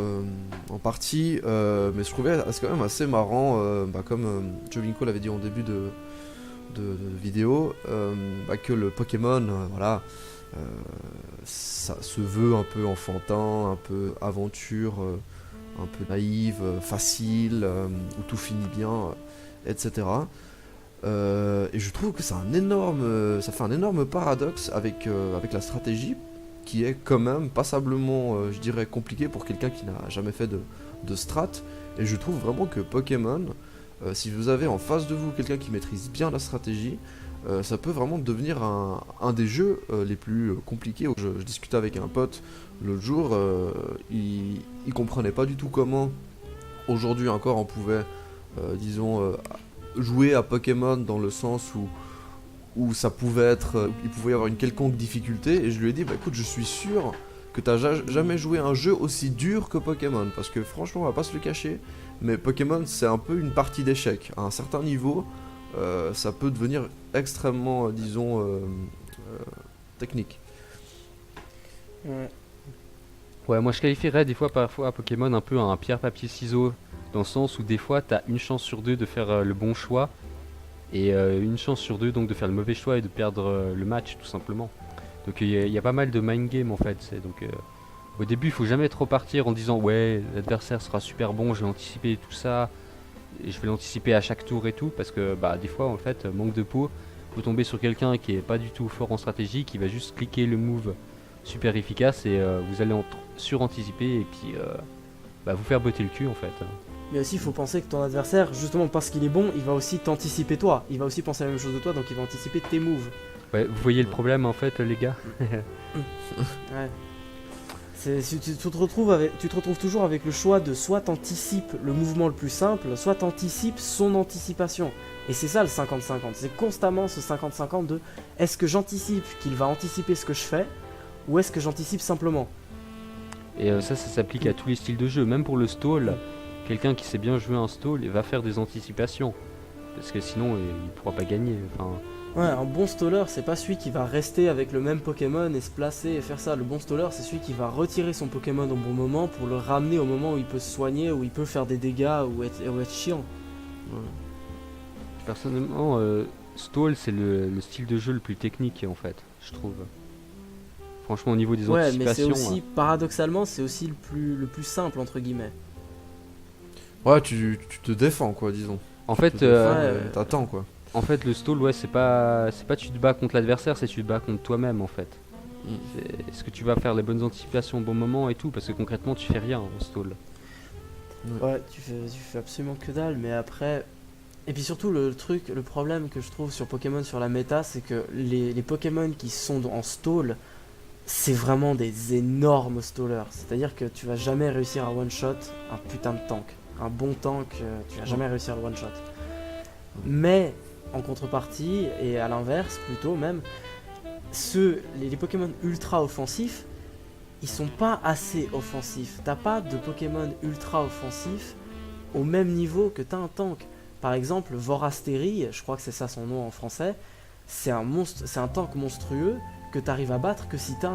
en partie, mais je trouvais c'est quand même assez marrant, comme Jovinko l'avait dit en début de vidéo, que le Pokémon, voilà, ça se veut un peu enfantin, un peu aventure, un peu naïve, facile, où tout finit bien, etc. Et je trouve que c'est ça fait un énorme paradoxe avec la stratégie qui est quand même passablement, je dirais, compliqué pour quelqu'un qui n'a jamais fait de strat. Et je trouve vraiment que Pokémon, si vous avez en face de vous quelqu'un qui maîtrise bien la stratégie, ça peut vraiment devenir un des jeux les plus compliqués. Je discutais avec un pote l'autre jour, il comprenait pas du tout comment, aujourd'hui encore, on pouvait, disons, jouer à Pokémon dans le sens où ça pouvait être, il pouvait y avoir une quelconque difficulté, et je lui ai dit, bah écoute, je suis sûr que t'as jamais joué un jeu aussi dur que Pokémon, parce que franchement, on va pas se le cacher, mais Pokémon c'est un peu une partie d'échecs. À un certain niveau, ça peut devenir extrêmement, disons, technique. Ouais. Ouais, moi je qualifierais des fois parfois Pokémon un peu un pierre-papier-ciseaux, dans le sens où des fois t'as une chance sur deux de faire le bon choix, et une chance sur deux donc de faire le mauvais choix et de perdre le match tout simplement. Donc il y a pas mal de mind game en fait. Donc au début il faut jamais trop partir en disant ouais l'adversaire sera super bon, je vais anticiper tout ça, et je vais l'anticiper à chaque tour et tout, parce que bah des fois en fait manque de peau, vous tombez sur quelqu'un qui est pas du tout fort en stratégie, qui va juste cliquer le move super efficace et vous allez suranticiper et puis vous faire botter le cul en fait. Mais aussi, il faut penser que ton adversaire, justement parce qu'il est bon, il va aussi t'anticiper toi. Il va aussi penser la même chose de toi, donc il va anticiper tes moves. Ouais, vous voyez le problème en fait les gars. Ouais. Tu te retrouves toujours avec le choix de soit t'anticipes le mouvement le plus simple, soit t'anticipes son anticipation. Et c'est ça le 50-50. C'est constamment ce 50-50 de est-ce que j'anticipe qu'il va anticiper ce que je fais, ou est-ce que j'anticipe simplement. Et ça s'applique à tous les styles de jeu, même pour le stall. Quelqu'un qui sait bien jouer un stall et va faire des anticipations, parce que sinon il pourra pas gagner. Enfin, Ouais, un bon staller, c'est pas celui qui va rester avec le même Pokémon et se placer et faire ça. Le bon staller, c'est celui qui va retirer son Pokémon au bon moment pour le ramener au moment où il peut se soigner, où il peut faire des dégâts ou être chiant. personnellement, stall c'est le style de jeu le plus technique en fait, je trouve. Franchement au niveau des Ouais, mais c'est anticipations. aussi, paradoxalement, c'est aussi le plus simple entre guillemets. Ouais, tu te défends, quoi, disons. En Tu fait, te défends, ouais. t'attends, quoi. en fait, le stall, ouais, c'est pas tu te bats contre l'adversaire, c'est tu te bats contre toi-même en fait. Est-ce que tu vas faire les bonnes anticipations au bon moment et tout, parce que concrètement tu fais rien au stall. Ouais, tu fais absolument que dalle, mais après. Et puis surtout, le problème que je trouve sur Pokémon, sur la méta, c'est que les Pokémon qui sont en stall, c'est vraiment des énormes stallers. C'est-à-dire que tu vas jamais réussir à one-shot un putain de tank. Un bon tank, tu vas jamais réussir à le one-shot. Mais, en contrepartie, et à l'inverse plutôt même, les Pokémon ultra offensifs, ils sont pas assez offensifs. T'as pas de Pokémon ultra offensifs au même niveau que t'as un tank. Par exemple, Vorasteri, je crois que c'est ça son nom en français, c'est un tank monstrueux que t'arrives à battre que si t'as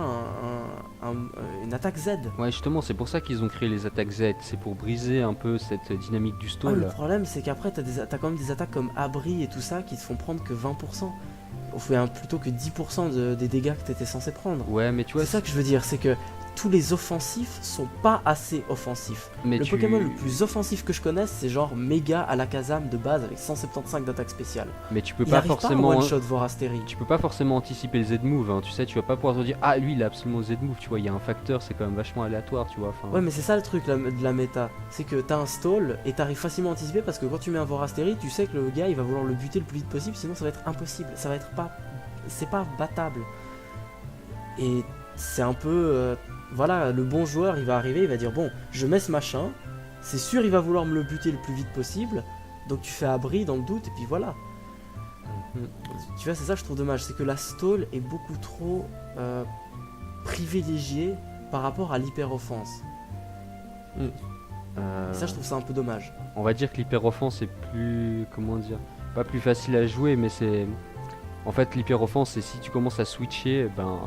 une attaque Z. Ouais, justement, c'est pour ça qu'ils ont créé les attaques Z, c'est pour briser un peu cette dynamique du Ah, stall. le problème, c'est qu'après, t'as quand même des attaques comme Abri et tout ça qui te font prendre que 20%. Plutôt que 10% des dégâts que t'étais censé prendre. Ouais, mais tu vois, C'est ça que je veux dire, c'est que tous les offensifs sont pas assez offensifs. Mais Le Pokémon le plus offensif que je connaisse, c'est genre Mega Alakazam de base avec 175 d'attaque spéciale. Mais tu peux Il pas arrive forcément. pas à one-shot Vorasteri. Tu peux pas forcément anticiper le Z-move, hein. Tu sais, tu vas pas pouvoir te dire ah lui il a absolument Z-move, tu vois, il y a un facteur, c'est quand même vachement aléatoire, tu vois. Enfin, Ouais, mais c'est ça le truc de la méta, c'est que t'as un stall et t'arrives facilement à anticiper parce que quand tu mets un Vorasteri, tu sais que le gars il va vouloir le buter le plus vite possible, sinon ça va être impossible, ça va être pas. C'est pas battable. Et c'est un peu. Voilà, le bon joueur il va arriver, il va dire bon, je mets ce machin, c'est sûr il va vouloir me le buter le plus vite possible, donc tu fais abri dans le doute et puis voilà. Mhm. Tu vois, c'est ça que je trouve dommage, c'est que la stall est beaucoup trop privilégiée par rapport à l'hyper-offense. Et ça, je trouve ça un peu dommage. On va dire que l'hyper-offense est plus. Comment dire. Pas plus facile à jouer, mais c'est. En fait, l'hyper-offense, c'est si tu commences à switcher, ben.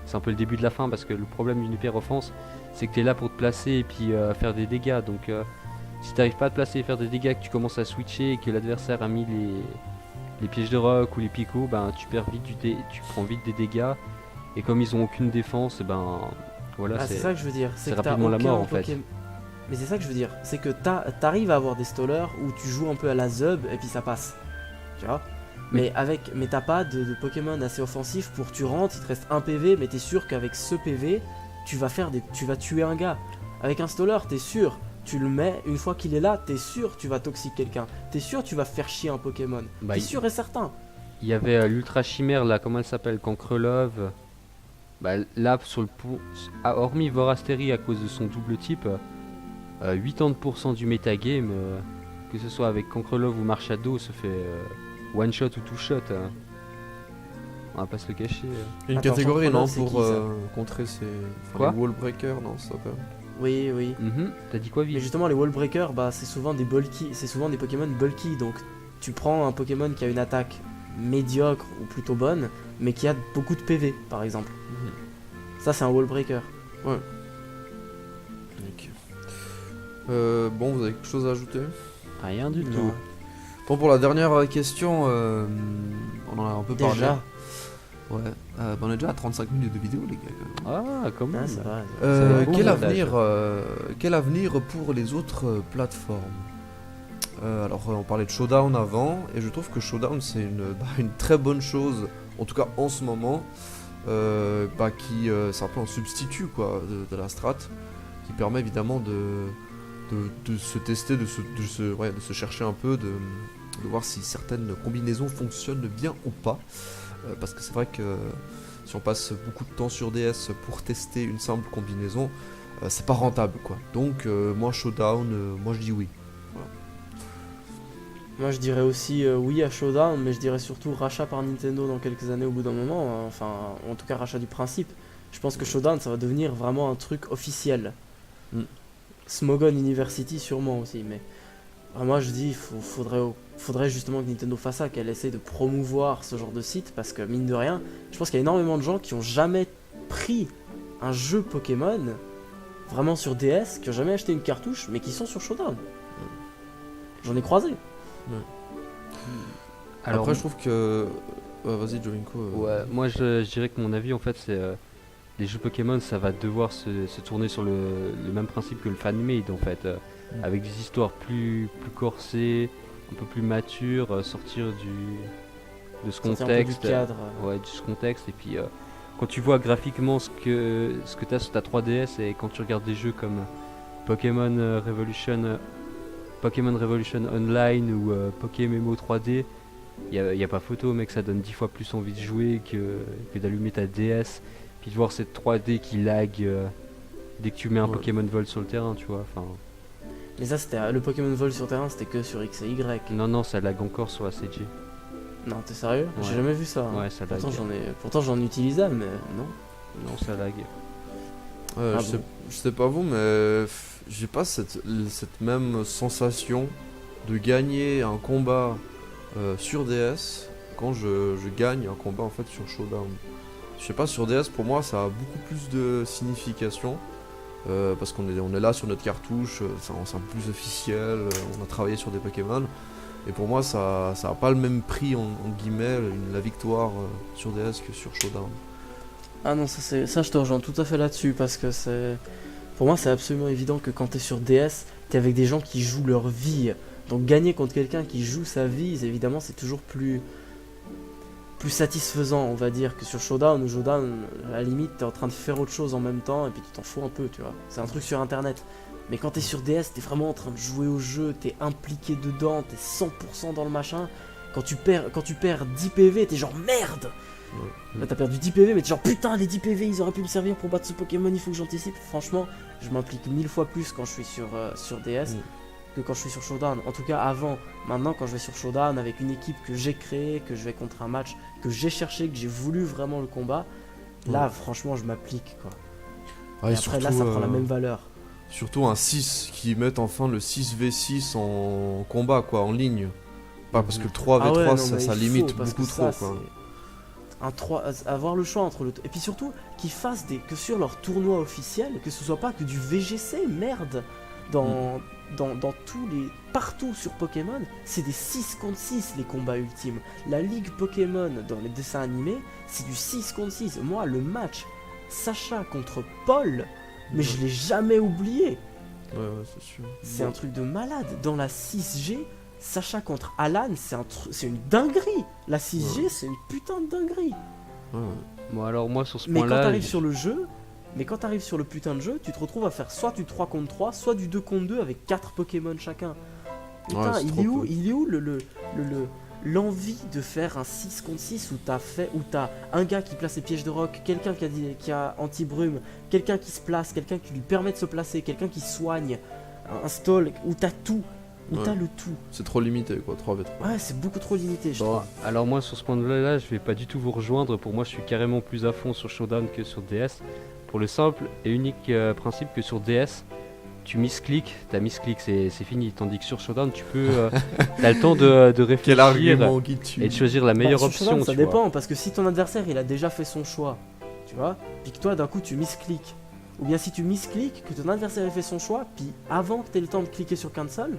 C'est un peu le début de la fin parce que le problème d'une hyper-offense, c'est que tu es là pour te placer et puis faire des dégâts. Donc, si tu n'arrives pas à te placer et faire des dégâts, que tu commences à switcher et que l'adversaire a mis les pièges de rock ou les picots, ben tu perds vite tu prends vite des dégâts. Et comme ils ont aucune défense, ben voilà, c'est ça que je veux dire. c'est que t'as rapidement la aucun mort, en fait. Mais c'est ça que je veux dire. C'est que t'arrives à avoir des stallers où tu joues un peu à la Zub et puis ça passe. Tu vois. Mais t'as pas de Pokémon assez offensif pour tu rentres, il te reste un PV, mais t'es sûr qu'avec ce PV, tu vas tuer un gars. Avec un staller, t'es sûr. Tu le mets, une fois qu'il est là, t'es sûr tu vas toxique quelqu'un. T'es sûr tu vas faire chier un Pokémon. Bah, t'es sûr et certain. Il y avait l'Ultra Chimère là, comment elle s'appelle, Cancrelove. Bah là sur le pont, hormis Vorasteri à cause de son double type, 80% du metagame, que ce soit avec Cancrelove ou Marchado, se fait one shot ou two shot. On va pas se le cacher. Il y a une Attends, catégorie non c'est pour qui, ça contrer ces. Quoi les wall breakers, non, ça s'appelle. Oui, oui. T'as dit quoi, Mais Viv? justement, les wall breakers, bah, c'est souvent des bulky, c'est souvent des Pokémon bulky. Donc, tu prends un Pokémon qui a une attaque médiocre ou plutôt bonne, mais qui a beaucoup de PV, par exemple. Ça, c'est un wall breaker. Ok. Bon, vous avez quelque chose à ajouter? Rien du Non. tout. Bon, pour la dernière question, on en a un peu parlé. Déjà. Ouais. On est déjà à 35 minutes de vidéo, les gars. Quand même. Ah, quand même. Ah, ça va. va bon, Quel avenir pour les autres plateformes? Alors on parlait de Showdown avant, et je trouve que Showdown c'est une très bonne chose, en tout cas en ce moment, qui c'est un peu un substitut quoi, de la strat, qui permet évidemment de se tester, de se chercher un peu, de voir si certaines combinaisons fonctionnent bien ou pas. Parce que c'est vrai que si on passe beaucoup de temps sur DS pour tester une simple combinaison, c'est pas rentable quoi. Donc moi Showdown, moi je dis oui. Voilà. Moi, je dirais aussi oui à Showdown, mais je dirais surtout rachat par Nintendo dans quelques années au bout d'un moment. Enfin, en tout cas, rachat du principe. Je pense que Showdown, ça va devenir vraiment un truc officiel. Smogon University sûrement aussi, mais moi je dis faudrait justement que Nintendo fasse ça, qu'elle essaie de promouvoir ce genre de site, parce que mine de rien, je pense qu'il y a énormément de gens qui ont jamais pris un jeu Pokémon vraiment sur DS, qui ont jamais acheté une cartouche, mais qui sont sur Showdown. J'en ai croisé. Alors, après je trouve que... vas-y Jovinko. ouais, moi je dirais que mon avis en fait c'est les jeux Pokémon ça va devoir se tourner sur le même principe que le fan-made en fait, avec des histoires plus corsées, un peu plus matures, sortir de ce Sortir un peu du contexte, cadre. ouais, de ce contexte, et puis quand tu vois graphiquement ce que tu as sur ta 3DS et quand tu regardes des jeux comme Pokémon Revolution Online ou Pokémon 3D, y a pas photo mec, ça donne 10 fois plus envie de jouer que d'allumer ta DS puis de voir cette 3D qui lag dès que tu mets un Pokémon Vol sur le terrain, tu vois. Enfin, Mais ça, c'était le Pokémon Vol sur terrain, c'était que sur X et Y. non, ça lag encore sur ACG. Non, t'es sérieux? Ouais. J'ai jamais vu ça. Ouais, ça lag. Pourtant j'en utilisais, mais non. Non, ça lag. Je sais pas vous, mais j'ai pas cette même sensation de gagner un combat sur DS quand je gagne un combat en fait sur Showdown. Je sais pas, sur DS pour moi ça a beaucoup plus de signification parce qu'on est là sur notre cartouche, c'est un peu plus officiel, on a travaillé sur des Pokémon. Et pour moi ça a pas le même prix en guillemets, la victoire sur DS que sur Showdown. Ah non, ça je te rejoins tout à fait là-dessus parce que pour moi c'est absolument évident que quand t'es sur DS, t'es avec des gens qui jouent leur vie. Donc gagner contre quelqu'un qui joue sa vie, évidemment c'est toujours plus satisfaisant, on va dire, que sur Showdown. Ou Showdown, à la limite t'es en train de faire autre chose en même temps et puis tu t'en fous un peu, tu vois. C'est un truc sur internet. Mais quand t'es sur DS, t'es vraiment en train de jouer au jeu, t'es impliqué dedans, t'es 100% dans le machin. Quand tu perds 10 PV, t'es genre merde. Là t'as perdu 10 PV, mais t'es genre putain, les 10 PV ils auraient pu me servir pour battre ce Pokémon, il faut que j'anticipe. Franchement, je m'implique 1000 fois plus quand je suis sur DS que quand je suis sur Showdown. En tout cas avant. Maintenant quand je vais sur Showdown avec une équipe que j'ai créée, que je vais contre un match, que j'ai cherché, que j'ai voulu vraiment le combat, là franchement je m'applique quoi. Ouais, Et après là ça prend la même valeur. Surtout un 6 qui mettent enfin le 6v6 en combat quoi, en ligne. Pas parce que le 3v3 Ah ouais, non, mais ça il limite faut, parce beaucoup que trop ça, quoi. Un 3, avoir le choix entre le... Et puis surtout, qu'ils fassent que sur leur tournoi officiel, que ce soit pas que du VGC, merde. Dans tous les... Partout sur Pokémon, c'est des 6 contre 6 les combats ultimes. La ligue Pokémon dans les dessins animés, c'est du 6 contre 6. Moi, le match Sacha contre Paul, mais je l'ai jamais oublié. Ouais, c'est sûr. C'est un truc de malade. Dans la 6G, Sacha contre Alan, c'est une dinguerie. La 6G, c'est une putain de dinguerie. Bon, alors moi sur ce Mais quand point-là, t'arrives sur le jeu, quand t'arrives sur le putain de jeu, tu te retrouves à faire soit du 3 contre 3, soit du 2 contre 2 avec 4 Pokémon chacun. Putain, c'est il trop est où, cool. il est où l'envie de faire un 6 contre 6 où t'as un gars qui place les pièges de roc, quelqu'un qui a anti-brume, quelqu'un qui se place, quelqu'un qui lui permet de se placer, quelqu'un qui soigne, un stall, où t'as tout, où t'as le tout. C'est trop limité quoi, 3v3. Ouais, c'est beaucoup trop limité, je bon, trouve. alors moi sur ce point-là, je vais pas du tout vous rejoindre. Pour moi, je suis carrément plus à fond sur Showdown que sur DS. Pour le simple et unique principe que sur DS, tu miscliques, t'as misclick, c'est fini. Tandis que sur Showdown, tu peux, t'as le temps de Quel réfléchir argument qui tue. et de choisir la meilleure Sur option. Showdown, ça tu vois. dépend, parce que si ton adversaire il a déjà fait son choix, tu vois, puis que toi d'un coup tu miscliques, ou bien si tu miscliques, que ton adversaire ait fait son choix, puis avant que t'aies le temps de cliquer sur cancel,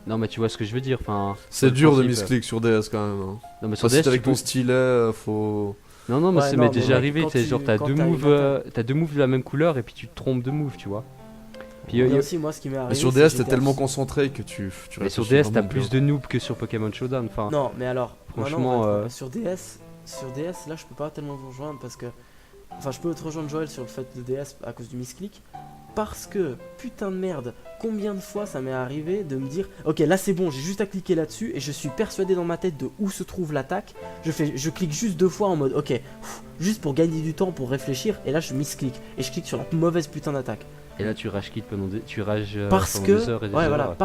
Non, mais tu vois ce que je veux dire. Enfin, C'est le dur de principe. misclick sur DS quand même. Hein. Non, mais sur Parce que DS, tu avec ton peux... stylet, faut. Non, non, mais Ouais, ça non, m'est mais déjà mec, arrivé. quand T'as tu- genre quand t'as deux moves de la même couleur et puis tu te trompes de move, tu vois. Puis il y a aussi moi ce qui m'est arrivé. Mais sur c'est DS, que t'es j'étais tellement abs- concentré que tu mais sur réfléchis DS, t'as vraiment plus bien. de noobs que sur Pokémon Showdown. Enfin, Non, mais alors, Franchement, maintenant, sur DS, là je peux pas tellement vous rejoindre parce que. Enfin, je peux te rejoindre Joël sur le fait de DS à cause du misclick. Parce que, putain de merde, combien de fois ça m'est arrivé de me dire ok, là c'est bon, j'ai juste à cliquer là-dessus et je suis persuadé dans ma tête de où se trouve l'attaque. Je clique juste 2 fois en mode ok, juste pour gagner du temps, pour réfléchir, et là je misclick et je clique sur la mauvaise putain d'attaque. et là tu rage quit pendant des Parce pendant que, des heures et des ouais heures. voilà,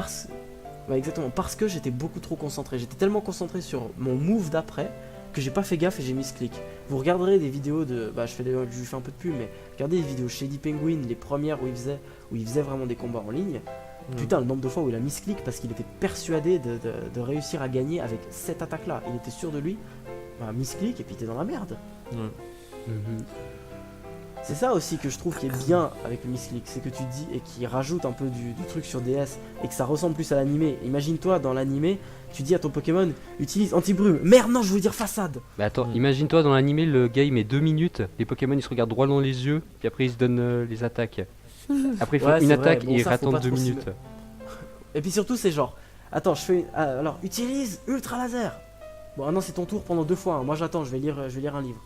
ouais, exactement, parce que j'étais beaucoup trop concentré. J'étais tellement concentré sur mon move d'après que j'ai pas fait gaffe et j'ai misclick. Vous regarderez des vidéos de, je lui fais un peu de pub, mais regardez les vidéos Shady Penguin, les premières où il faisait vraiment des combats en ligne. Putain, le nombre de fois où il a misclick parce qu'il était persuadé de réussir à gagner avec cette attaque-là. Il était sûr de lui. Misclick et puis t'es dans la merde. Mhm. C'est ça aussi que je trouve qui est bien avec le misclick, c'est que tu dis et qui rajoute un peu du truc sur DS et que ça ressemble plus à l'animé. Imagine-toi dans l'animé, tu dis à ton Pokémon utilise anti-brume. Merde, non, je voulais dire façade. Mais attends, imagine-toi dans l'animé, le gars il met 2 minutes, les Pokémon ils se regardent droit dans les yeux, puis après ils se donnent les attaques. Après ils font Ouais, une c'est attaque vrai. Bon, et ils ça, faut pas attendent 2 trop s'y minutes. Et puis surtout, c'est genre, attends, je fais. Alors, utilise ultra laser. Bon, ah non, c'est ton tour pendant 2 fois. Hein. Moi, j'attends, je vais lire un livre.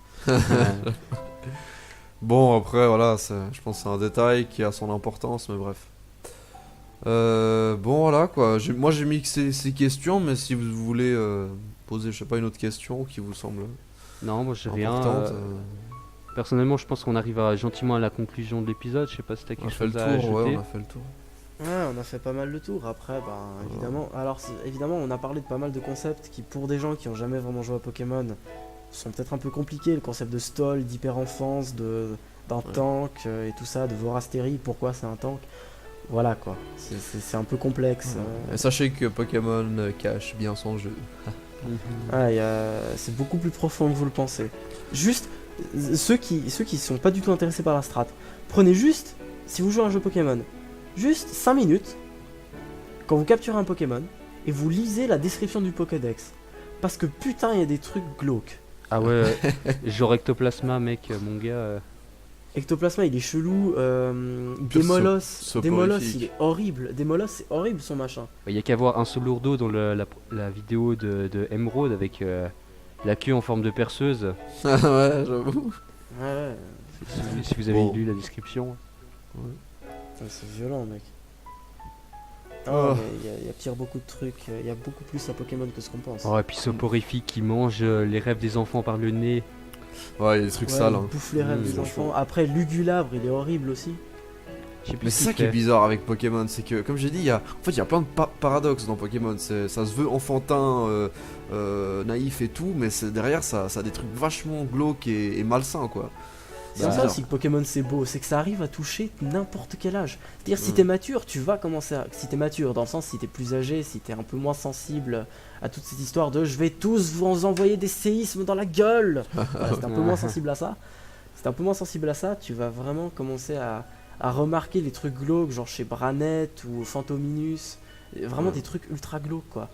Bon, après, voilà, je pense que c'est un détail qui a son importance, mais bref. Bon, voilà, quoi. Moi, j'ai mis ces questions, mais si vous voulez poser, je sais pas, une autre question qui vous semble Non, moi j'ai rien. importante, Personnellement, je pense qu'on arrive gentiment à la conclusion de l'épisode. Je sais pas si t'as on a quelque fait le chose à tour, ouais, ajouter. on a fait le tour. Ouais, on a fait pas mal de tours. Après, évidemment. Alors, évidemment, on a parlé de pas mal de concepts qui, pour des gens qui ont jamais vraiment joué à Pokémon, sont peut-être un peu compliqués. Le concept de stall, d'hyper-enfance, d'un tank et tout ça, de Vorastérie, pourquoi c'est un tank. Voilà quoi, c'est un peu complexe. Et sachez que Pokémon cache bien son jeu. C'est beaucoup plus profond que vous le pensez. Juste, ceux qui sont pas du tout intéressés par la strat, prenez juste, si vous jouez à un jeu Pokémon, juste 5 minutes, quand vous capturez un Pokémon, et vous lisez la description du Pokédex. Parce que putain, il y a des trucs glauques. Ah ouais, genre Ectoplasma, mec, mon gars. Ectoplasma, il est chelou. Pur Démolos, soporifique. il est horrible. Démolos, c'est horrible son machin. Il y a qu'à voir un seul lourdeau dans la vidéo de Emerald avec la queue en forme de perceuse. Ah ouais, j'avoue. Ouais, Si vous avez Bon. lu la description. putain, c'est violent, mec. Oh. Oh, mais il y a pire beaucoup de trucs. Il y a beaucoup plus à Pokémon que ce qu'on pense. Oh, et puis soporifique qui mange les rêves des enfants par le nez. Ouais, il y a des trucs Ouais, sales. il Hein. bouffe les rêves Mmh, des franchement. enfants. Après, Lugulabre, il est horrible aussi. Je sais plus Mais ce c'est ça qu'il qui est fait. bizarre avec Pokémon, c'est que, comme j'ai dit, en fait, il y a plein de paradoxes dans Pokémon. Ça se veut enfantin, naïf et tout, mais derrière, ça a des trucs vachement glauques et malsains, quoi. C'est Bah, ça aussi que Pokémon c'est beau, c'est que ça arrive à toucher n'importe quel âge. C'est-à-dire si Mm. t'es mature, tu vas commencer à... Si t'es mature, dans le sens si t'es plus âgé, si t'es un peu moins sensible à toute cette histoire de je vais tous vous envoyer des séismes dans la gueule. Voilà, si t'es un peu moins sensible à ça, si t'es un peu moins sensible à ça, tu vas vraiment commencer à remarquer les trucs glauques, genre chez Branette ou Phantominus. Vraiment Ouais. des trucs ultra glauques quoi.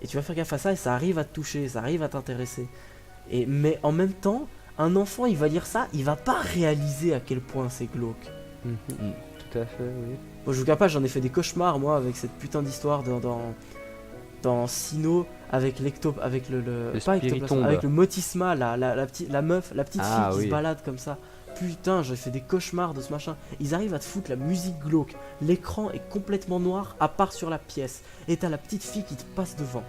Et tu vas faire gaffe à ça et ça arrive à te toucher, ça arrive à t'intéresser. Mais en même temps, un enfant il va lire ça, il va pas réaliser à quel point c'est glauque. Mhm. Tout à fait, oui. Moi je vous cache pas, j'en ai fait des cauchemars moi avec cette putain d'histoire dans Sinnoh avec avec le Le pas Spiritomb. Ectoplasma, avec le Motisma, la petite meuf, la petite Ah, fille qui oui. se balade comme ça. Putain, j'ai fait des cauchemars de ce machin. Ils arrivent à te foutre la musique glauque. L'écran est complètement noir à part sur la pièce. Et t'as la petite fille qui te passe devant.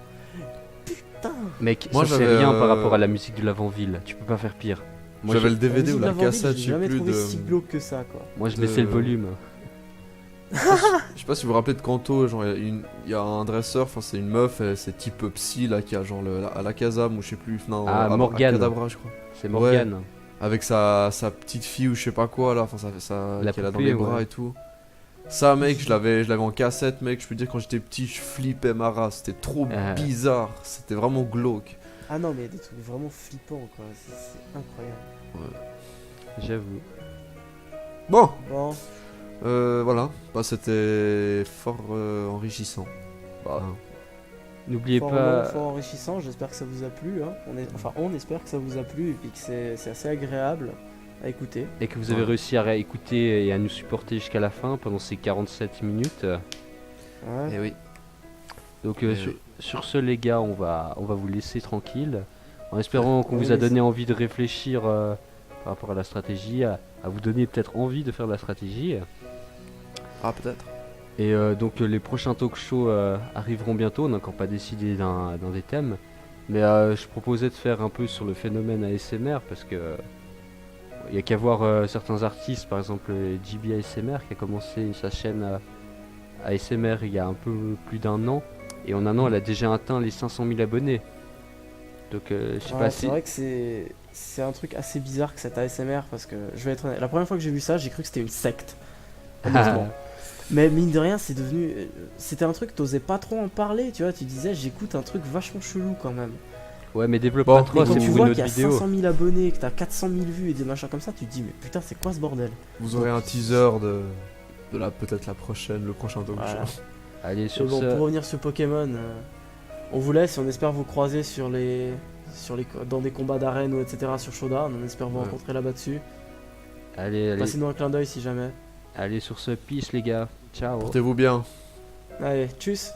Putain. Mec, Moi, ça c'est j'avais, rien par rapport à la musique de l'avant-ville. Tu peux pas faire pire. Moi, J'avais je- le DVD ou la musique d'Avant-Ville, cassette, j'ai je sais jamais plus trouvé de. si glauque que ça quoi. Moi, je de- baissais le volume. Je sais pas si vous vous rappelez de Kanto, genre il y a un dresseur, enfin c'est une meuf, c'est type psy là qui a genre à la Kazam ou je sais plus, non, Ah, à Morgane. Kadabra, je crois. C'est Morgane. Avec sa petite fille ou je sais pas quoi là, enfin La qu'elle a dans poupée, les bras ouais. et tout. Ça mec, je l'avais en cassette mec, je peux dire quand j'étais petit, je flippais ma race, c'était trop bizarre, c'était vraiment glauque. Ah non mais il y a des trucs vraiment flippants quoi. C'est incroyable. J'avoue. Bon, Bon. voilà, bah c'était fort enrichissant. Bah, N'oubliez Fort pas. long, fort enrichissant, j'espère que ça vous a plu. Hein. On espère que ça vous a plu et puis que c'est assez agréable à écouter. Et que vous avez réussi à réécouter et à nous supporter jusqu'à la fin pendant ces 47 minutes. Ouais. et oui. Donc Eh sur ce les gars, on va vous laisser tranquille. En espérant qu'on Oui, vous a mais donné envie de réfléchir par rapport à la stratégie, à vous donner peut-être envie de faire de la stratégie. Ah peut-être. Et donc les prochains talk shows arriveront bientôt, on n'a encore pas décidé d'un des thèmes. Mais je proposais de faire un peu sur le phénomène ASMR parce que il y a qu'à voir certains artistes, par exemple JB ASMR qui a commencé sa chaîne ASMR il y a un peu plus d'un an. Et en un an elle a déjà atteint les 500 000 abonnés. Donc je sais Ouais, pas c'est si... vrai que c'est un truc assez bizarre que cet ASMR parce que je vais être honnête, la première fois que j'ai vu ça, j'ai cru que c'était une secte. Honnêtement. Mais mine de rien, c'est devenu. C'était un truc, t'osais pas trop en parler, tu vois. Tu disais, j'écoute un truc vachement chelou quand même. Ouais mais développe Bon. pas trop, Mais quand c'est tu pour vois une qu'il y autre a vidéo. 500 000 abonnés, que t'as 400 000 vues et des machins comme ça, tu te dis, mais putain, c'est quoi ce bordel? Vous aurez un teaser de peut-être la prochaine, le prochain talk Voilà. show. Allez Et sur bon, ce... pour revenir sur Pokémon, on vous laisse et on espère vous croiser dans des combats d'arène ou etc. sur Shodan. On espère vous Ouais. rencontrer là-bas dessus. Allez, Passez-nous un clin d'œil si jamais. allez sur ce, peace les gars. Ciao. Portez-vous bien. Allez, tchuss!